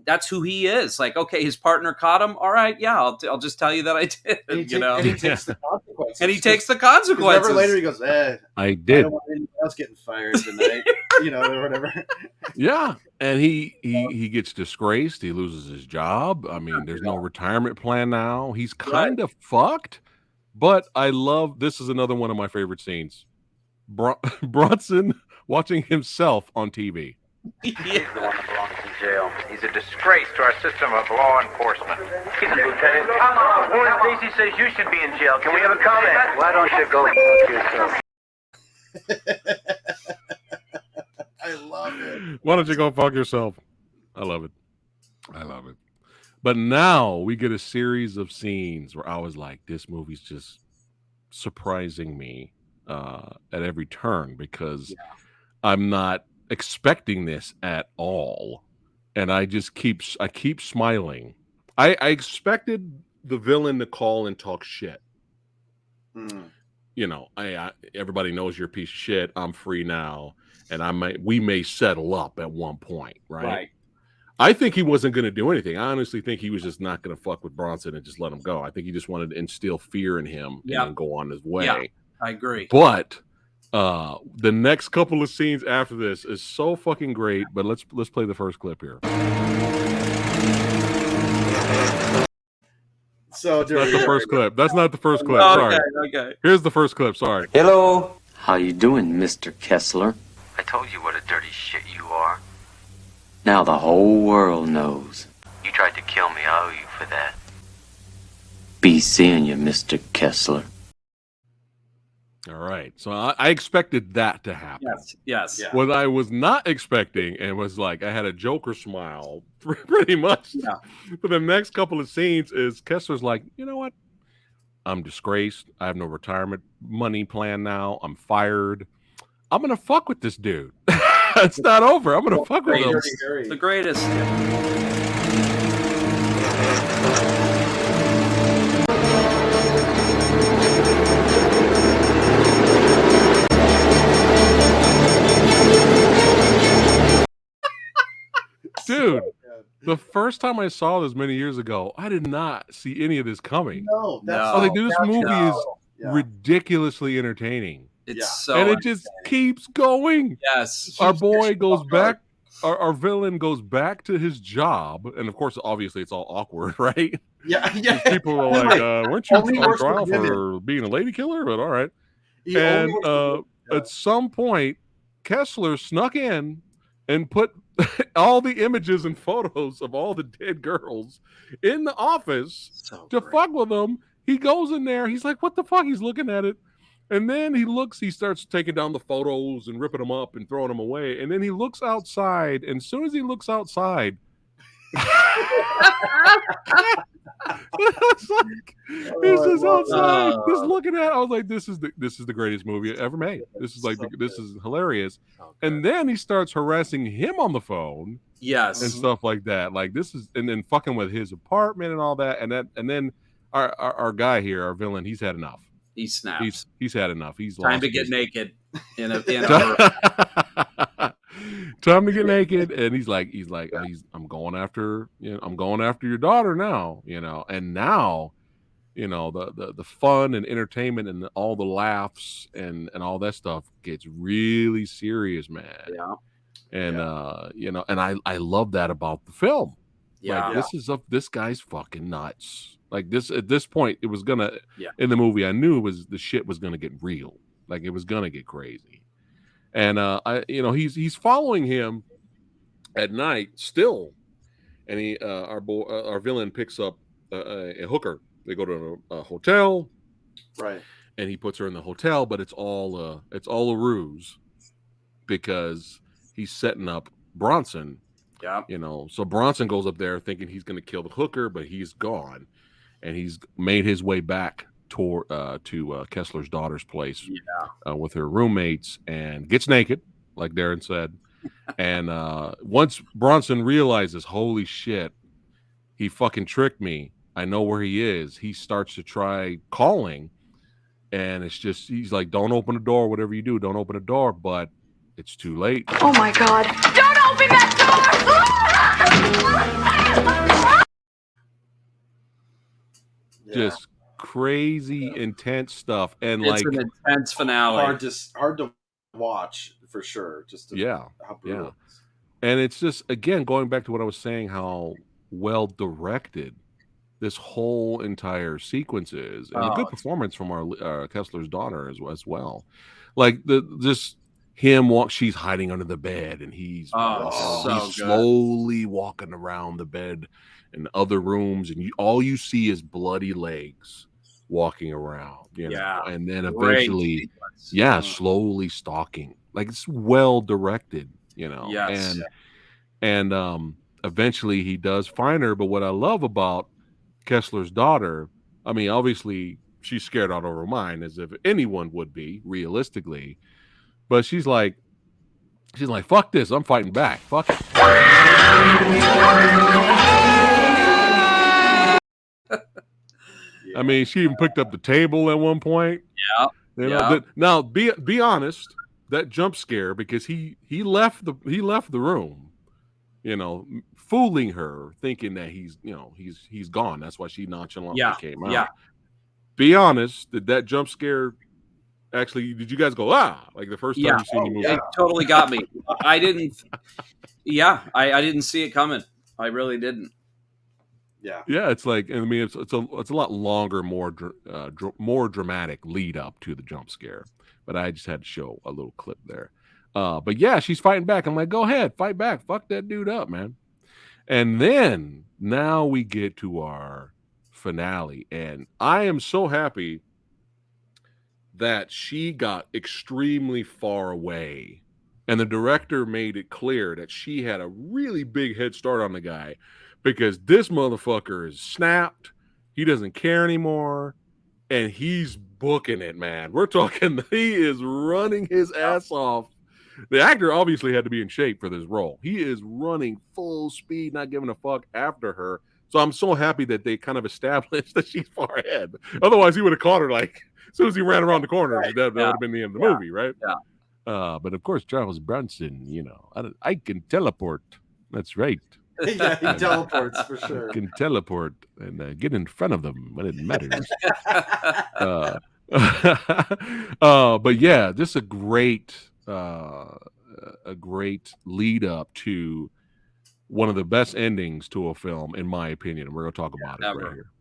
That's who he is. Like, okay, his partner caught him. All right, yeah, I'll just tell you that I did. And he takes the consequences. And he takes the consequences. Never later he goes, I did. I don't want anyone else getting fired tonight, or whatever. Yeah, and he gets disgraced. He loses his job. I mean, there's no retirement plan now. He's kind of fucked. But I love. This is another one of my favorite scenes. Bronson watching himself on TV. He's the one that belongs in jail. He's a disgrace to our system of law enforcement. He's a lieutenant. Come on. Warren Stacy says you should be in jail. Can we have a comment? Why don't you go fuck yourself? I love it. Why don't you go fuck yourself? I love it. I love it. But now we get a series of scenes where I was like, this movie's just surprising me at every turn because I'm not expecting this at all, and I keep smiling. I expected the villain to call and talk shit. Everybody knows you're a piece of shit. I'm free now, and we may settle up at one point, right? I think he wasn't going to do anything. I honestly think he was just not going to fuck with Bronson and just let him go. I think he just wanted to instill fear in him and then go on his way. Yeah, I agree. But the next couple of scenes after this is so fucking great. But let's play the first clip here. So that's not the first clip. That's not the first clip. Oh, sorry. Okay. Here's the first clip. Sorry. Hello. How you doing, Mr. Kessler? I told you what a dirty shit you are. Now the whole world knows. You tried to kill me. I owe you for that. Be seeing you, Mr. Kessler. All right. So I expected that to happen. Yes. Yeah. What I was not expecting, and was like, I had a Joker smile pretty much for the next couple of scenes, is Kessler's like, you know what? I'm disgraced. I have no retirement money plan now. I'm fired. I'm going to fuck with this dude. It's not over. I'm going to fuck with him. The greatest. Dude, the first time I saw this many years ago, I did not see any of this coming. No. I was like, dude, this movie is ridiculously entertaining. It's and it just keeps going. Yes. Our boy goes back. Our villain goes back to his job, and of course, obviously, it's all awkward, right? Yeah. People are like, "Weren't you on trial for being a lady killer?" But all right. And at some point, Kessler snuck in and put all the images and photos of all the dead girls in the office to fuck with them. He goes in there. He's like, "What the fuck?" He's looking at it. And then he starts taking down the photos and ripping them up and throwing them away. And then he looks outside. And as soon as he looks outside, it's like, he's just outside, just looking at it. I was like, this is the greatest movie ever made. This is like, this is hilarious. And then he starts harassing him on the phone. Yes. And stuff like that. Like this is, and then fucking with his apartment and all that. And then our guy here, our villain, he's had enough. He snaps. He's had enough. He's time to get naked. Time to get naked. And he's like, I'm going after, I'm going after your daughter now, and now, the fun and entertainment and all the laughs and all that stuff gets really serious, man. Yeah. And and I love that about the film. Yeah. Like this guy's fucking nuts. Like this at this point, it was gonna Yeah. in the movie. I knew the shit was gonna get real. Like it was gonna get crazy. And he's following him at night still, and our villain picks up a hooker. They go to a hotel, Right. and he puts her in the hotel, but it's all a ruse because he's setting up Bronson. Yeah. So Bronson goes up there thinking he's going to kill the hooker, but he's gone, and he's made his way back to Kessler's daughter's place with her roommates and gets naked, like Darren said. And once Bronson realizes, holy shit, he fucking tricked me. I know where he is. He starts to try calling, and it's just, he's like, don't open the door, whatever you do, don't open the door, but it's too late. Oh my God. Don't open that door! Just crazy, intense stuff. And it's an intense finale. Hard to watch for sure. Just how brutal. And it's just, again, going back to what I was saying, how well directed this whole entire sequence is, and a good performance from our Kessler's daughter as well. Like just him she's hiding under the bed, and he's slowly walking around the bed and other rooms, and all you see is bloody legs walking around, and then eventually, slowly stalking. Like it's well directed, Yes. and eventually he does find her. But what I love about Kessler's daughter, I mean, obviously she's scared out of her mind, as if anyone would be realistically, but she's like, fuck this, I'm fighting back, fuck it. I mean, she even picked up the table at one point. Now be honest, that jump scare, because he left the room, fooling her, thinking that he's gone. That's why she nonchalantly came out. Yeah. Be honest, did that jump scare actually? Did you guys go like the first time you seen the movie? It totally got me. I didn't. Yeah, I didn't see it coming. I really didn't. Yeah. It's like, I mean, it's a lot longer, more dramatic lead up to the jump scare. But I just had to show a little clip there. But yeah, she's fighting back. I'm like, go ahead, fight back. Fuck that dude up, man. And then now we get to our finale, and I am so happy that she got extremely far away, and the director made it clear that she had a really big head start on the guy, because this motherfucker is snapped. He doesn't care anymore, and he's booking it, man. We're talking, he is running his ass off. The actor obviously had to be in shape for this role. He is running full speed, not giving a fuck after her. So I'm so happy that they kind of established that she's far ahead. Otherwise, he would have caught her like as soon as he ran around the corner. That would have been the end of the movie, right? Yeah. But of course, Charles Bronson, I can teleport. That's right. Yeah, he teleports for sure. I can teleport and get in front of them when it matters. But yeah, this is a great lead up to one of the best endings to a film, in my opinion. And we're going to talk about it right here.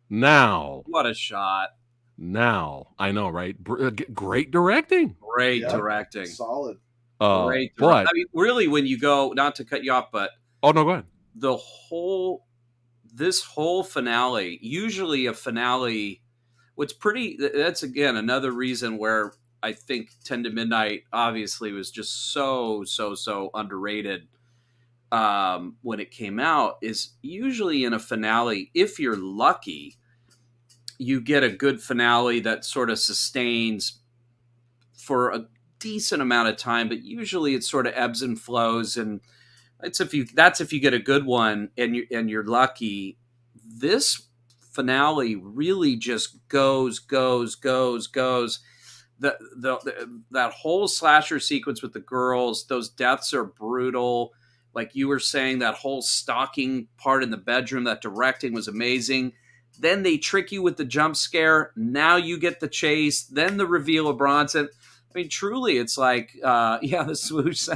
Now, what a shot! Now, I know, right? Great directing. Great directing. Solid. Great. But I mean, really, when you go, not to cut you off, but oh no, go ahead. This whole finale, usually a finale, that's again another reason where I think 10 to Midnight obviously was just so underrated. when it came out, is usually in a finale, if you're lucky, you get a good finale that sort of sustains for a decent amount of time, but usually it sort of ebbs and flows, and that's if you get a good one and you're lucky. This finale really just goes. That whole slasher sequence with the girls, those deaths are brutal. Like you were saying, that whole stalking part in the bedroom, that directing was amazing. Then they trick you with the jump scare. Now you get the chase. Then the reveal of Bronson. I mean, truly, it's like, the swoosh.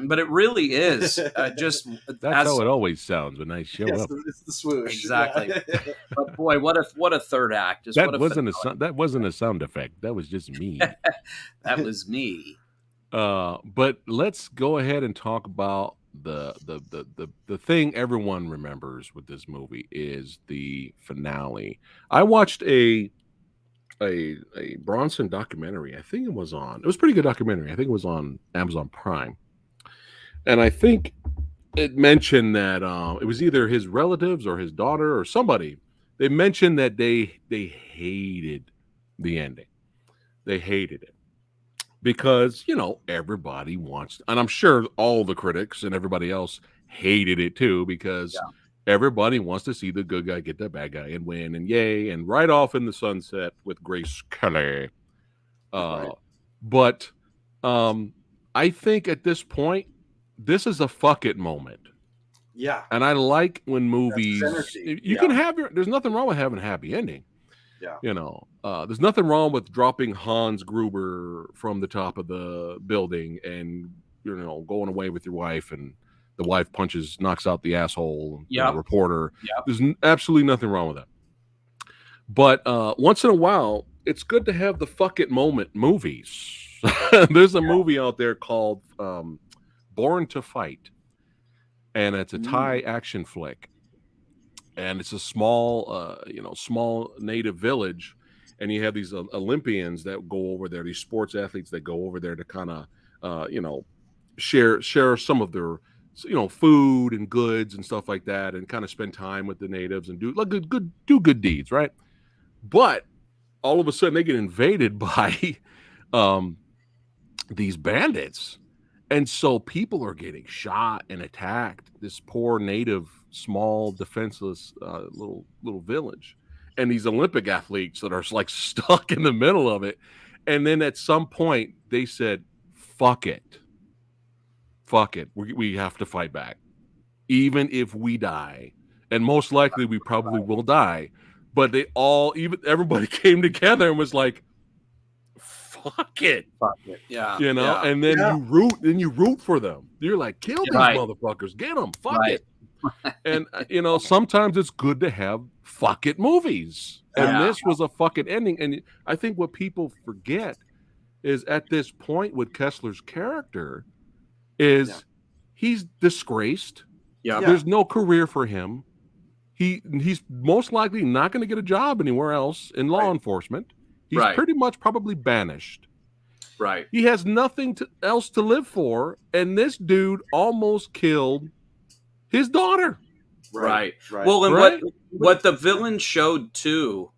But it really is just. That's how it always sounds when I show up. It's the swoosh. Exactly. Yeah. But boy, what a third act! That wasn't a sound effect. That was just me. That was me. But let's go ahead and talk about the thing everyone remembers with this movie is the finale. I watched a Bronson documentary. I think it was a pretty good documentary. I think it was on Amazon Prime. And I think it mentioned that it was either his relatives or his daughter or somebody. They mentioned that they hated the ending. They hated it because, everybody wants, and I'm sure all the critics and everybody else hated it too, because everybody wants to see the good guy get the bad guy and win, and yay, and right off in the sunset with Grace Kelly. But I think at this point, this is a fuck it moment. Yeah. And I like when movies, you can have there's nothing wrong with having a happy ending. Yeah. There's nothing wrong with dropping Hans Gruber from the top of the building and, going away with your wife, and the wife knocks out the asshole, reporter. Yep. There's absolutely nothing wrong with that. But once in a while, it's good to have the fuck it moment movies. There's a movie out there called Born to Fight, and it's a Thai action flick, and it's a small native village, and you have these Olympians that go over there, these sports athletes that go over there to kind of share some of their food and goods and stuff like that, and kind of spend time with the natives and do good deeds, right? But all of a sudden they get invaded by these bandits, and so people are getting shot and attacked. This poor native, small, defenseless little village, and these Olympic athletes that are like stuck in the middle of it. And then at some point they said, fuck it, we have to fight back, even if we die, and most likely we probably will die. But everybody came together and was like, fuck it. Yeah. And then you root for them. You're like, kill these motherfuckers, get them, fuck it. And sometimes it's good to have fuck it movies. And this was a fuck it ending. And I think what people forget is, at this point with Kessler's character, is he's disgraced. There's no career for him. He's most likely not going to get a job anywhere else in law enforcement. He's pretty much probably banished. Right. He has nothing else to live for, and this dude almost killed his daughter. Right. Well, and what the villain showed too,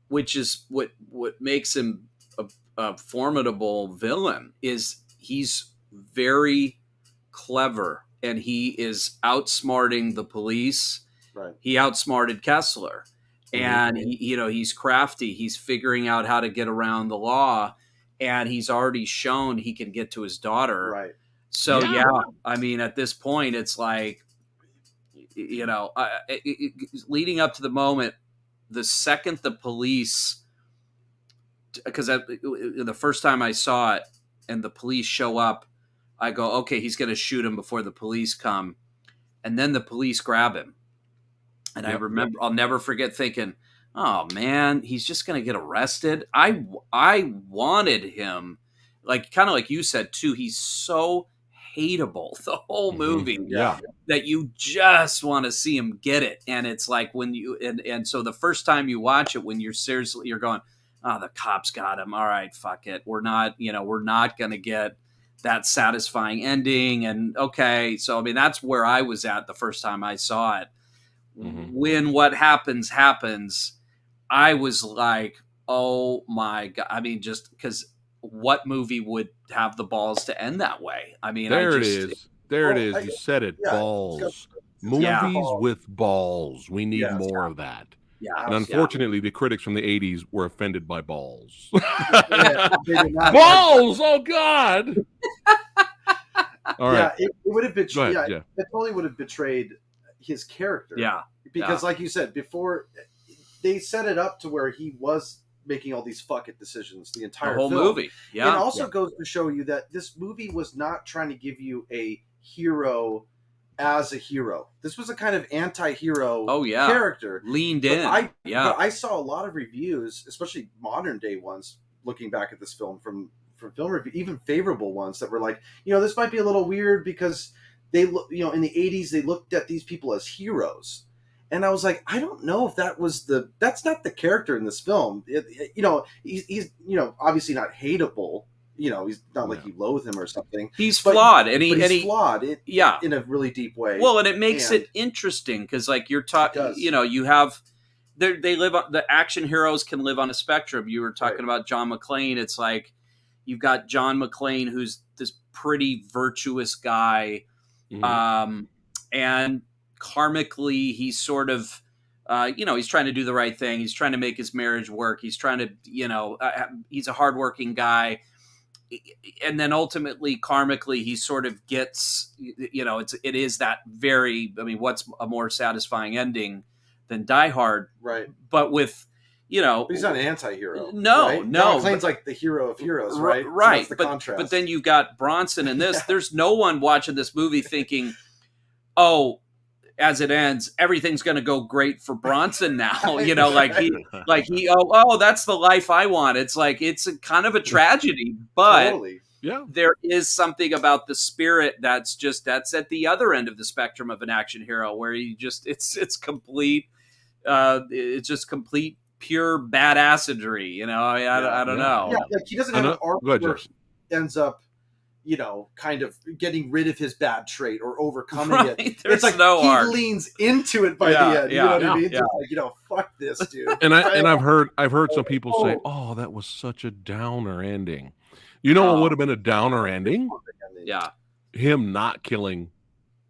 which is what makes him a formidable villain, is he's very clever, and he is outsmarting the police. Right. He outsmarted Kessler, and he's crafty. He's figuring out how to get around the law, and he's already shown he can get to his daughter. Right. So I mean, at this point, it's like, leading up to the moment, the second the police, because the first time I saw it and the police show up, I go, okay, he's going to shoot him before the police come. And then the police grab him. And I remember, I'll never forget thinking, oh man, he's just going to get arrested. I wanted him, kind of like you said too, he's so hateable the whole movie that you just want to see him get it. And it's like when you, and so the first time you watch it, when you're going, oh, the cops got him. All right, fuck it. We're not going to get that satisfying ending. And okay, so I mean, that's where I was at the first time I saw it. When what happens, I was like, oh my God. I mean, just because what movie would have the balls to end that way? I mean, There it is. You said it. Balls. Movies with balls. We need more of that. Yeah. And unfortunately, the critics from the 80s were offended by balls. Balls! Oh, God! All right. It would have betrayed. It totally would have betrayed his character. Yeah. Because, like you said before, they set it up to where he was making all these fuck it decisions the entire whole film. movie. Yeah. It also goes to show you that this movie was not trying to give you a hero as a hero. This was a kind of anti-hero character. Leaned in. But I saw a lot of reviews, especially modern day ones, looking back at this film from film review, even favorable ones that were like, this might be a little weird because they in the 80s they looked at these people as heroes. And I was like, I don't know if that's not the character in this film. He's obviously not hateable. He's not like you loathe him or something. He's flawed, and he's flawed. In a really deep way. Well, and it makes it interesting because, like, you're talking, you have they live on, the action heroes can live on a spectrum. You were talking about John McClane. It's like you've got John McClane, who's this pretty virtuous guy, and karmically he's sort of he's trying to do the right thing. He's trying to make his marriage work. He's trying to he's a hardworking guy, and then ultimately karmically he sort of gets it is that very, I mean, what's a more satisfying ending than Die Hard, right? But with but he's not an anti-hero. No, right? no. McClane's like the hero of heroes, right? Right. So that's the contrast. But then you've got Bronson in this. There's no one watching this movie thinking, oh, as it ends, everything's going to go great for Bronson now. Like he, that's the life I want. It's like, it's a kind of a tragedy, but totally. There is something about the spirit that's at the other end of the spectrum of an action hero, where you just, it's complete, it's just complete pure badassery. I don't know. Yeah, like he doesn't have an arc where ends up, kind of getting rid of his bad trait or overcoming it. There's it's like no he arc. Leans into it by the end. You know what I mean? Yeah. Just like, fuck this, dude. And I've heard some people say, "Oh, that was such a downer ending." You know what would have been a downer ending? Yeah. Him not killing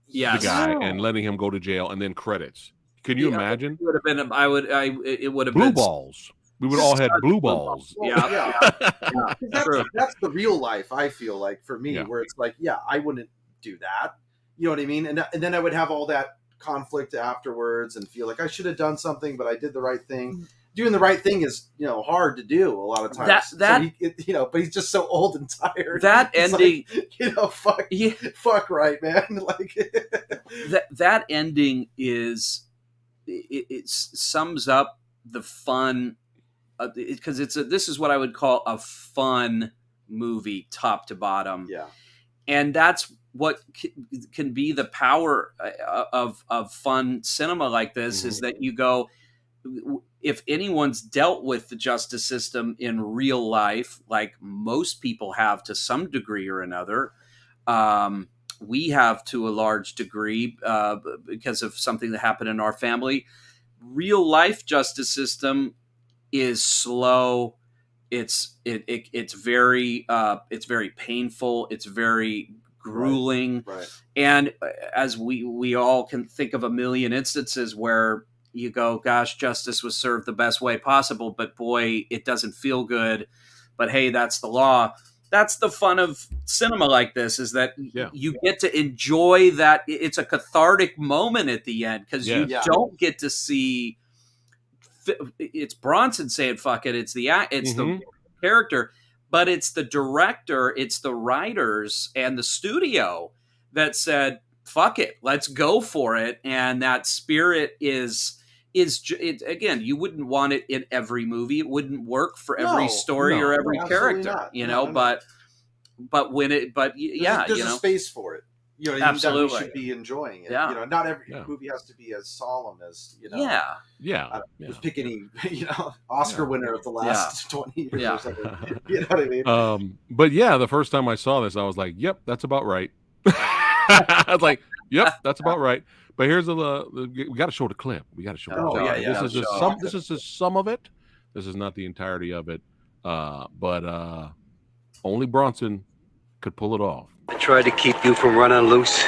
the guy and letting him go to jail, and then credits. Can you imagine? It would have been. It would have blue been balls. We would all had blue balls. Yeah. That's the real life. I feel like for me, where it's like, I wouldn't do that. You know what I mean? And then I would have all that conflict afterwards and feel like I should have done something, but I did the right thing. Doing the right thing is, hard to do a lot of times. But he's just so old and tired. That ending, fuck right, man. Like that ending is it sums up the fun, because this is what I would call a fun movie, top to bottom. Yeah, and that's what can be the power of fun cinema like this, is that you go, if anyone's dealt with the justice system in real life, like most people have to some degree or another, we have to a large degree because of something that happened in our family. Real life justice system is slow. It's very painful. It's very grueling. Right. And as we all can think of a million instances where you go, gosh, justice was served the best way possible, but boy, it doesn't feel good. But hey, that's the law. That's the fun of cinema like this, is that you get to enjoy that. It's a cathartic moment at the end, because you don't get to see. It's Bronson saying "fuck it." It's the character, but it's the director, it's the writers, and the studio that said, "Fuck it, let's go for it." And that spirit is again, you wouldn't want it in every movie. It wouldn't work for every story or every character, not. but when there's a space for it. you know, Absolutely. that we should be enjoying it. Yeah. You know, not every movie has to be as solemn as, you know. Yeah. Just pick any, you know, Oscar winner of the last 20 years or something. You know what I mean? But yeah, the first time I saw this, I was like, "Yep, that's about right." I was like, "Yep, that's about right." But here's we got to show the clip. We got to show. This is just some of it. This is not the entirety of it. But only Bronson could pull it off. I tried to keep you from running loose.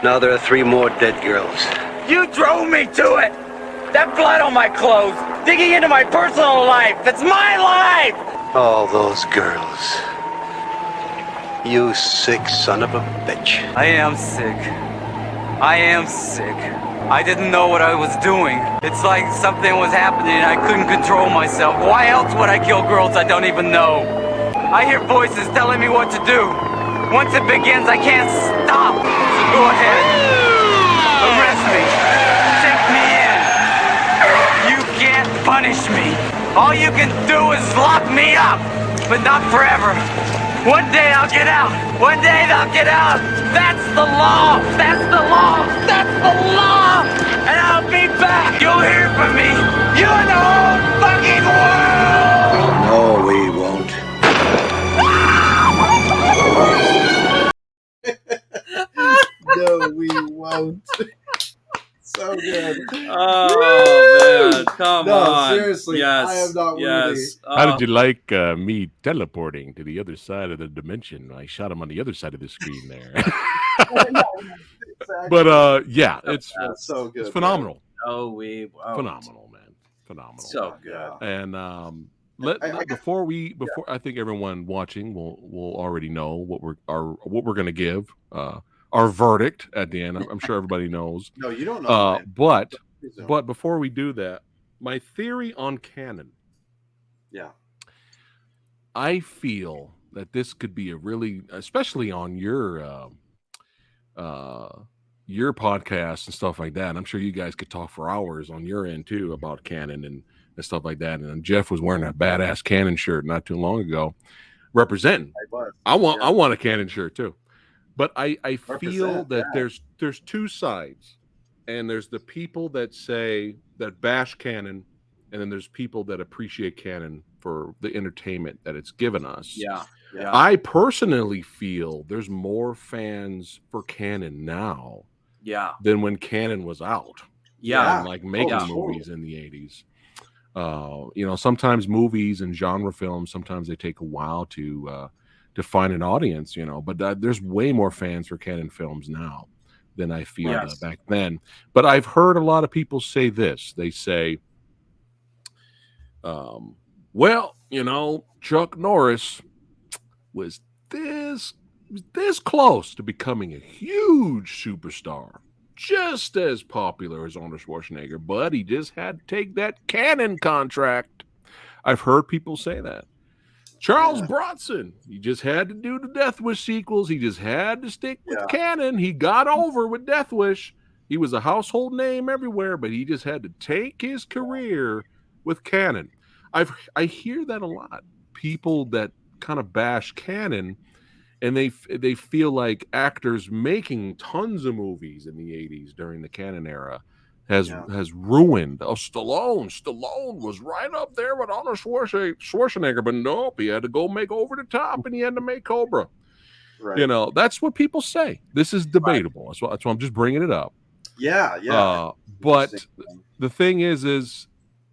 Now there are 3 more dead girls. You drove me to it! That blood on my clothes, digging into my personal life, that's my life! All those girls. You sick son of a bitch. I am sick. I am sick. I didn't know what I was doing. It's like something was happening and I couldn't control myself. Why else would I kill girls I don't even know? I hear voices telling me what to do. Once it begins, I can't stop. So go ahead. Arrest me. Take me in. You can't punish me. All you can do is lock me up. But not forever. One day I'll get out. One day they'll get out. That's the law. That's the law. That's the law. And I'll be back. You'll hear from me. You and the whole fucking world. No, we won't. No, we won't. So good. Oh man, come on! Seriously, yes, I am not worthy. How did you like me teleporting to the other side of the dimension? I shot him on the other side of the screen there. Exactly. But yeah, it's so good. It's phenomenal. Man. Oh, we won't. Phenomenal, man. Phenomenal. So good. And before I think everyone watching will already know what we're going to give our verdict at the end. I'm sure everybody knows. No, you don't know. But before we do that, my theory on canon. Yeah. I feel that this could be a really, especially on your podcast and stuff like that. And I'm sure you guys could talk for hours on your end too about canon and stuff like that. And Jeff was wearing that badass canon shirt not too long ago, representing. I want a canon shirt too. But I feel that there's 2 sides, and there's the people that say that bash canon, and then there's people that appreciate canon for the entertainment that it's given us. Yeah. I personally feel there's more fans for canon now than when canon was out. Like making movies in the 80s. You know, sometimes movies and genre films, sometimes they take a while to find an audience, you know, but there's way more fans for canon films now than I feel back then. But I've heard a lot of people say this. They say, well, you know, Chuck Norris was this close to becoming a huge superstar, just as popular as Arnold Schwarzenegger, but he just had to take that canon contract. I've heard people say that. Charles Bronson, he just had to do the Death Wish sequels. He just had to stick with canon. He got over with Death Wish. He was a household name everywhere, but he just had to take his career with canon. I hear that a lot. People that kind of bash canon, and they feel like actors making tons of movies in the 80s during the canon era has ruined. Oh, Stallone was right up there with Arnold Schwarzenegger, but nope, he had to go make Over the Top, and he had to make Cobra. Right. You know, that's what people say. This is debatable. That's why I'm just bringing it up. Yeah. But the thing is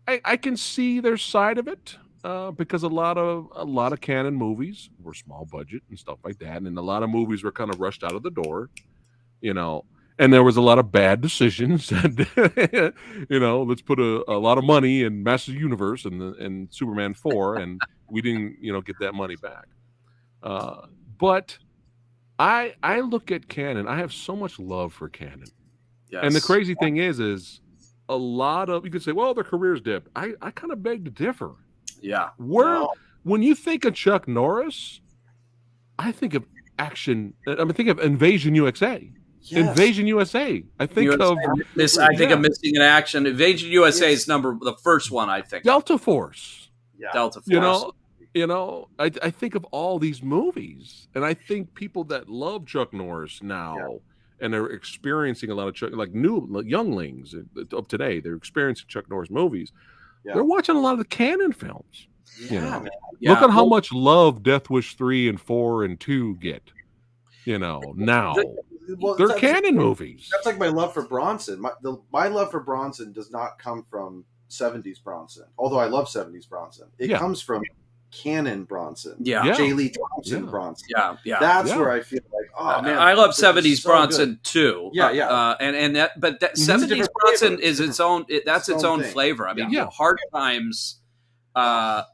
I can see their side of it because a lot of canon movies were small budget and stuff like that, and a lot of movies were kind of rushed out of the door, you know. And there was a lot of bad decisions. And, you know, let's put a lot of money in Master Universe and Superman 4, and we didn't, you know, get that money back. But I look at canon. I have so much love for canon. Yes. And the crazy thing is a lot of, you could say, well, their careers dipped. I kind of beg to differ. Yeah. When you think of Chuck Norris, I think of action. I think of Invasion USA. Yes. Invasion USA. I think of this. I think of Missing in Action. Invasion USA is the first one. I think Delta Force. Delta Force. You know, You know, I think of all these movies, and I think people that love Chuck Norris now and they're experiencing a lot of Chuck, like younglings of today, they're experiencing Chuck Norris movies. Yeah. They're watching a lot of the Cannon films. Yeah, You know, man. look at how much love Death Wish 3 and 4 and 2 get. You know, now they're Cannon movies. That's like my love for Bronson. My love for Bronson does not come from 70s Bronson, although I love 70s Bronson. It comes from Cannon Bronson. J. Lee Thompson Bronson. That's where I feel like, oh man, I love 70s Bronson too. And that, but that 70s Bronson is its own. That's its own flavor. I mean, Hard Times, and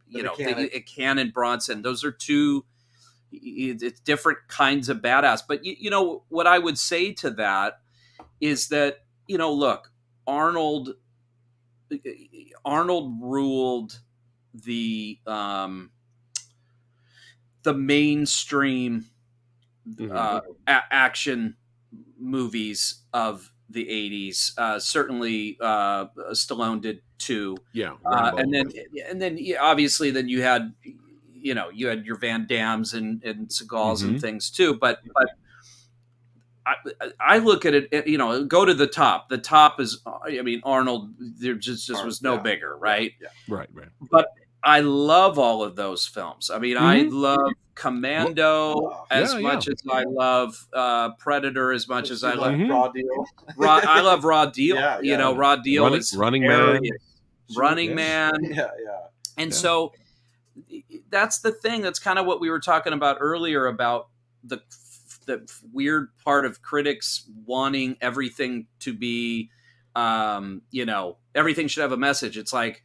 you know, Cannon Bronson. Those are two. It's different kinds of badass. But you know what I would say to that is that, you know, look, Arnold ruled the mainstream action movies of the 80s. Certainly Stallone did too. And then obviously then you had your Van Dammes and Seagals and things too. But I look at it, you know, go to the top. The top is, I mean, Arnold, there just was no bigger, right? Right. But I love all of those films. I mean, I love Commando as much as I love Predator, as much as I love Raw Deal. I love Raw Deal. You know, Raw Deal is Running Man. Running Man. And so that's the thing. That's kind of what we were talking about earlier about the weird part of critics wanting everything to be, you know, everything should have a message. It's like,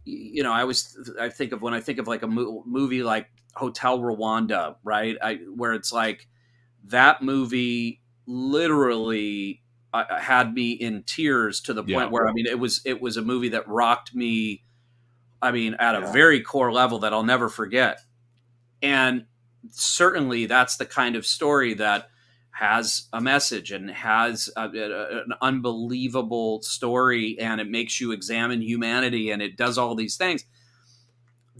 you know, I think of like a movie like Hotel Rwanda, right? Where it's like that movie literally had me in tears to the point where, I mean, it was a movie that rocked me. I mean, at a very core level that I'll never forget. And certainly that's the kind of story that has a message and has an unbelievable story, and it makes you examine humanity, and it does all these things.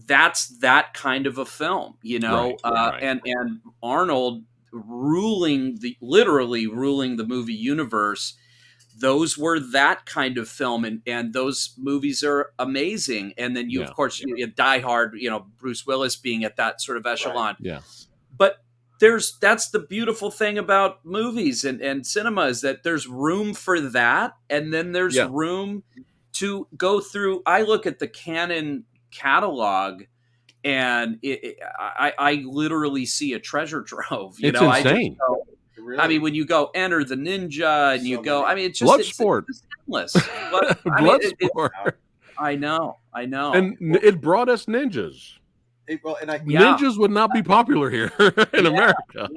That's that kind of a film, you know. And Arnold literally ruling the movie universe. Those were that kind of film, and those movies are amazing. And then of course, you Die Hard, you know, Bruce Willis being at that sort of echelon. But that's the beautiful thing about movies and cinema, is that there's room for that, and then there's room to go through. I look at the Canon catalog, and I literally see a treasure trove. You it's know, insane. Really? I mean, when you go Enter the Ninja, and you go, I mean, it's just Bloodsport. It's endless. Bloodsport. I know. And it brought us ninjas. Ninjas would not be popular here in America.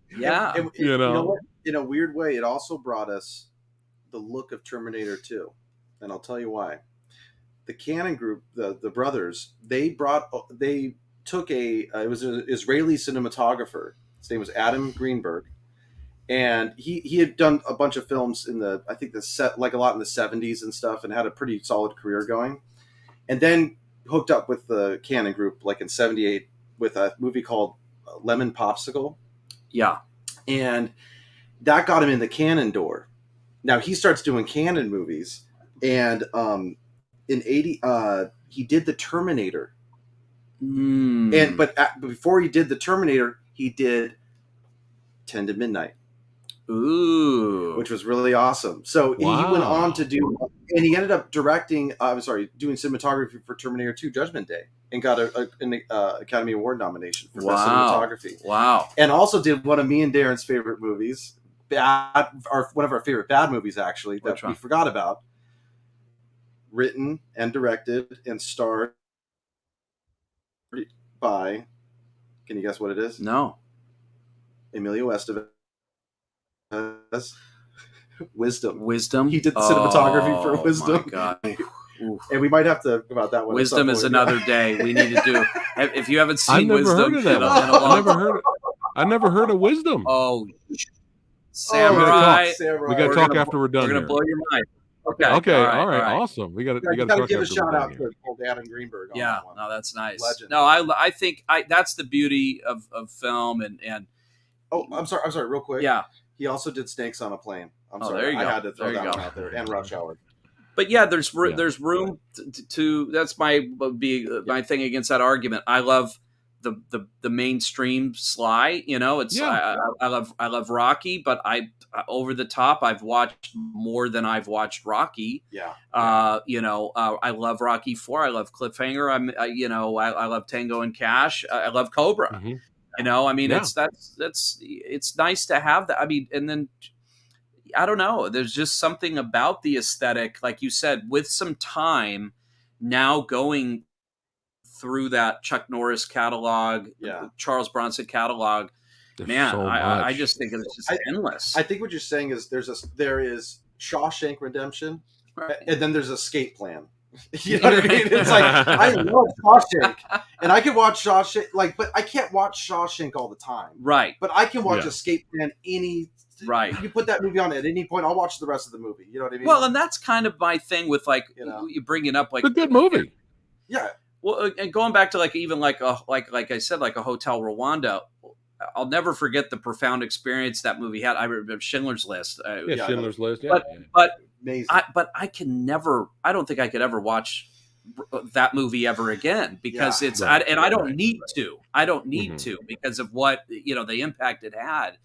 You know what? In a weird way, it also brought us the look of Terminator 2, and I'll tell you why. The Cannon Group, the brothers, they took it was an Israeli cinematographer. His name was Adam Greenberg, and he had done a bunch of films in a lot in the 70s and stuff, and had a pretty solid career going, and then hooked up with the Cannon Group like in 78 with a movie called Lemon Popsicle. And that got him in the Cannon door. Now he starts doing Cannon movies, and in 80 he did the Terminator. But before he did the Terminator, he did 10 to Midnight. Ooh, which was really awesome. So he went on to do, and he ended up doing cinematography for Terminator 2 Judgment Day, and got an Academy Award nomination for best cinematography. Wow. And also did one of me and Darren's favorite movies, one of our favorite bad movies, actually, that we forgot about. Written and directed and starred by, can you guess what it is? No. Emilio Estevez. Wisdom. He did the cinematography for Wisdom. Oh my God. And we might have to talk about that one. Wisdom is another day. We need to do. If you haven't seen Wisdom, I never heard of Wisdom. Oh, Samurai. We got to talk after we're done. We're going to blow your mind. Okay. All All right. right. Awesome. We got Yeah, you a got to truck give a after shout we're done out here. to old Adam Greenberg on Yeah, that one. no, that's nice. Legend. No, I think that's the beauty of film and Oh, I'm sorry, real quick. yeah. He also did Snakes on a Plane. I'm Oh, sorry. there you I go. had to throw There you that go. one out there. And Rush Hour. But yeah, there's Yeah. room to that's my thing against that argument. I love the mainstream Sly. You know, it's Yeah. I love Rocky, but over the top. I've watched more than I've watched Rocky. Yeah. You know, I love Rocky 4. I love Cliffhanger. I love Tango and Cash. I love Cobra. Mm-hmm. You know, I mean, Yeah. it's nice to have that. I mean, and then I don't know. There's just something about the aesthetic, like you said, with some time now going through that Chuck Norris catalog, Charles Bronson catalog. There's Man, so I much. just think it's just endless. I think what you're saying is there is Shawshank Redemption, and then there's Escape Plan. You know what I mean? It's like I love Shawshank, and I can watch Shawshank, but I can't watch Shawshank all the time. Right. But I can watch Escape Plan Right. You put that movie on at any point, I'll watch the rest of the movie. You know what I mean? Well, and that's kind of my thing with you bring it up like it's a good movie. Yeah. Well, and going back to like I said, like a Hotel Rwanda, I'll never forget the profound experience that movie had. I remember Schindler's List. Schindler's List. Yeah. But amazing. I can never. I don't think I could ever watch that movie ever again because it's right, I don't need to. I don't need to because of what the impact it had.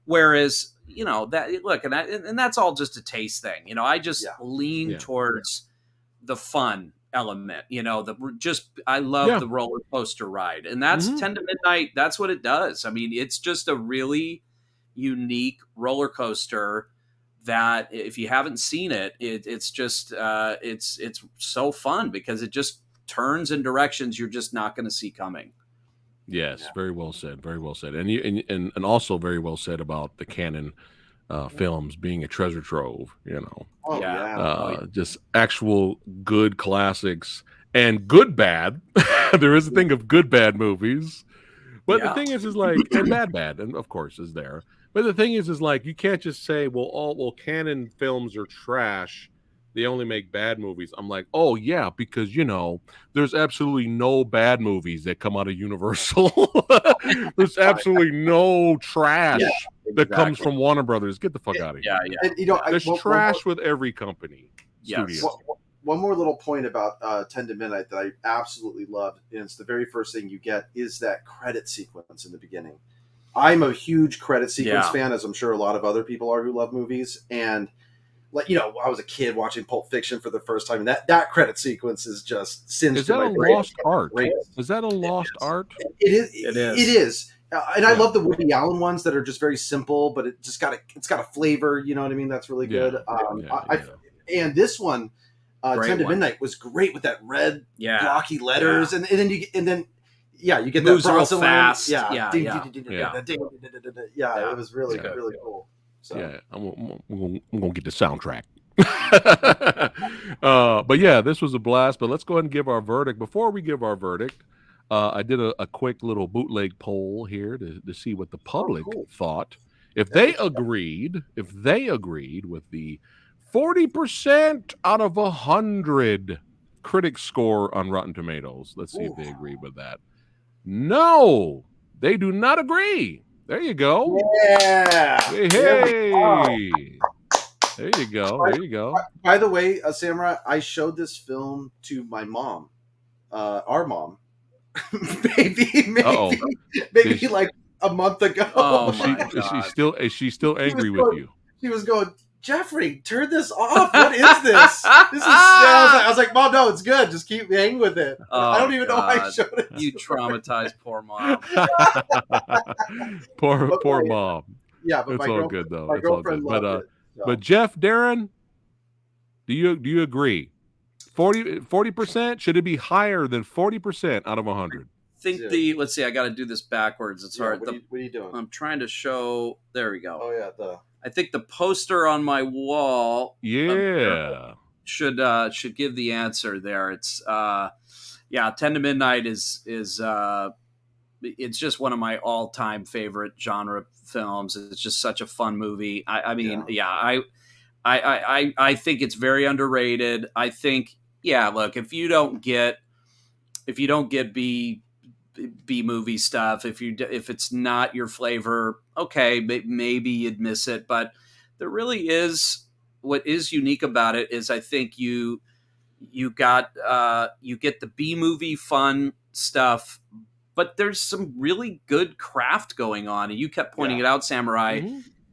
Whereas that look and that's all just a taste thing. I just lean towards the fun element. I love the roller coaster ride, and that's 10 to Midnight. That's what it does. I mean, it's just a really unique roller coaster that if you haven't seen it, it's just it's so fun because it just turns in directions you're just not going to see coming. Yes, very well said. Very well said, and also very well said about the Canon films being a treasure trove. Just actual good classics and good bad. There is a thing of good bad movies, but the thing is like and bad, and of course is there. But the thing is like you can't just say, well, Canon films are trash. They only make bad movies. I'm like, oh yeah, because there's absolutely no bad movies that come out of Universal. There's absolutely no trash that comes from Warner Brothers. Get the fuck out of here. Yeah. There's trash with every company. Studio. One more little point about 10 to Midnight that I absolutely loved, and it's the very first thing you get, is that credit sequence in the beginning. I'm a huge credit sequence fan, as I'm sure a lot of other people are who love movies, and I was a kid watching Pulp Fiction for the first time, and that credit sequence is just singed. Is that a lost art? Is that a lost art? It is. It is. And I love the Woody Allen ones that are just very simple, but it's got a flavor. You know what I mean? That's really good. And this one, 10 to Midnight, was great with that red blocky letters, and then you get moves that Bronson real fast. It was really really cool. So. Yeah, I'm gonna get the soundtrack. But yeah, this was a blast. But let's go ahead and give our verdict. Before we give our verdict, I did a quick little bootleg poll here to see what the public thought. If they agreed with the 40% out of 100 critic score on Rotten Tomatoes. Let's see if they agree with that. No, they do not agree. There you go. Yeah. Hey. There you go. By the way, Samurai, I showed this film to my mom, our mom, maybe like a month ago. Oh my God. Is she still angry with you? She was going, Jeffrey, turn this off. What is this? I was like, Mom, no, it's good. Just keep hanging with it. I don't even know why I showed it. You traumatized poor mom. poor mom. Yeah, but it's all good though. My girlfriend loved it. So. But Jeff, Darren, do you agree? 40%? Should it be higher than 40% out of 100? Let's see. I got to do this backwards. It's hard. What are you doing? I'm trying to show. There we go. Oh yeah, I think the poster on my wall. Should give the answer there. It's 10 to Midnight is it's just one of my all-time favorite genre films. It's just such a fun movie. I I think it's very underrated. I think, yeah, look, if you don't get B movie stuff, if it's not your flavor, okay, maybe you'd miss it. But there really is, what is unique about it is I think you get the B movie fun stuff, but there's some really good craft going on, and you kept pointing it out, Samurai.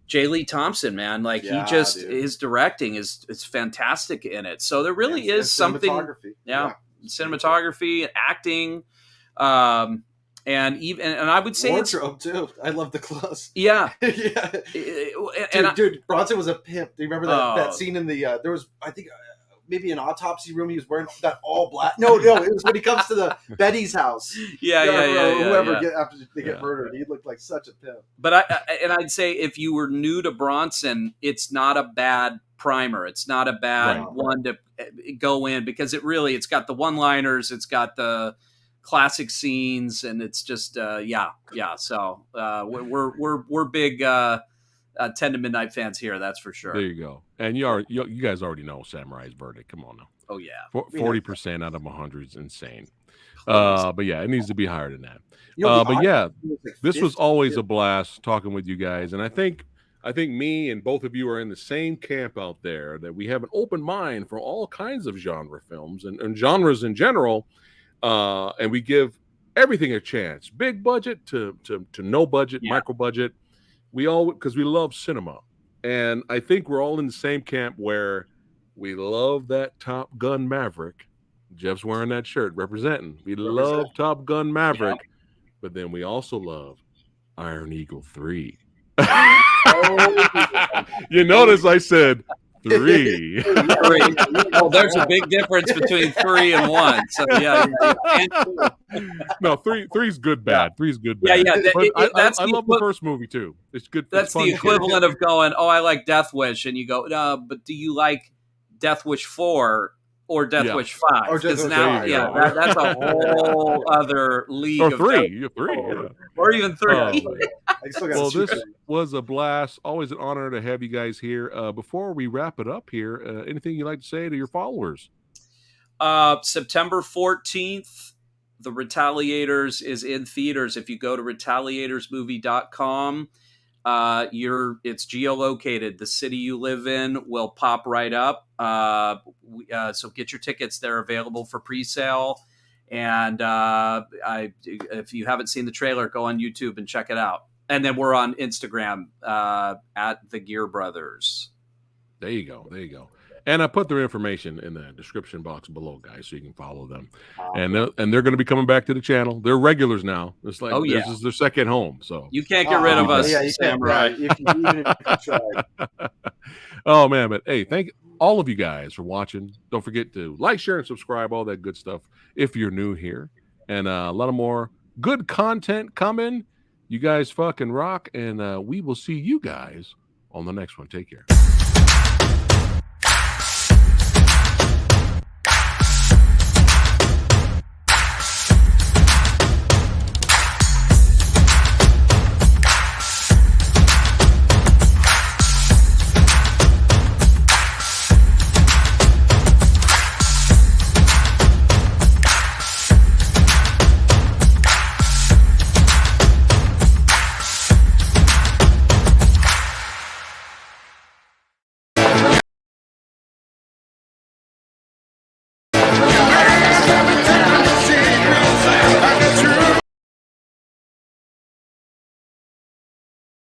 J. Lee Thompson, man, like his directing is fantastic in it. So there really is something. Cinematography, acting, and I would say wardrobe too. I love the clothes. Yeah, dude, Bronson was a pimp. Do you remember that scene in the? There was, I think, maybe an autopsy room. He was wearing that all black. No, it was when he comes to the Betty's house. Whoever after they get murdered, he looked like such a pimp. But I'd say if you were new to Bronson, it's not a bad primer. It's not a bad one to go in, because it's got the one-liners, it's got the classic scenes, and it's just So we're big 10 to Midnight fans here, that's for sure. There you go. And you guys already know Samurai's verdict. Come on now. Oh yeah, 40% out of 100 is insane. But yeah, it needs to be higher than that. But yeah, this was always a blast talking with you guys, and I think me and both of you are in the same camp out there, that we have an open mind for all kinds of genre films and genres in general, and we give everything a chance, big budget to no budget, micro budget. Because we love cinema, and I think we're all in the same camp where we love that Top Gun Maverick. Jeff's wearing that shirt representing. We love Top Gun Maverick, but then we also love Iron Eagle 3. You notice I said 3. Oh, there's a big difference between 3 and 1. So no, 3's good bad. 3's good bad. I love the first movie too. It's good. That's the equivalent of going, oh, I like Death Wish, and you go, no, but do you like Death Wish 4 or Death Wish 5? Because now, that's a whole other league. Or 3, or even 3. Well, this was a blast. Always an honor to have you guys here. Before we wrap it up here, anything you'd like to say to your followers? September 14th, The Retaliators is in theaters. If you go to retaliatorsmovie.com, it's geolocated. The city you live in will pop right up. So get your tickets. They're available for pre-sale. And if you haven't seen the trailer, go on YouTube and check it out. And then we're on Instagram at the Geare Brothers. There you go. And I put their information in the description box below, guys, so you can follow them. And they're going to be coming back to the channel. They're regulars now. It's like this is their second home. So you can't get rid of us, Samurai. Oh man, but hey, thank all of you guys for watching. Don't forget to like, share, and subscribe. All that good stuff if you're new here, and a lot of more good content coming. You guys fucking rock, and we will see you guys on the next one. Take care.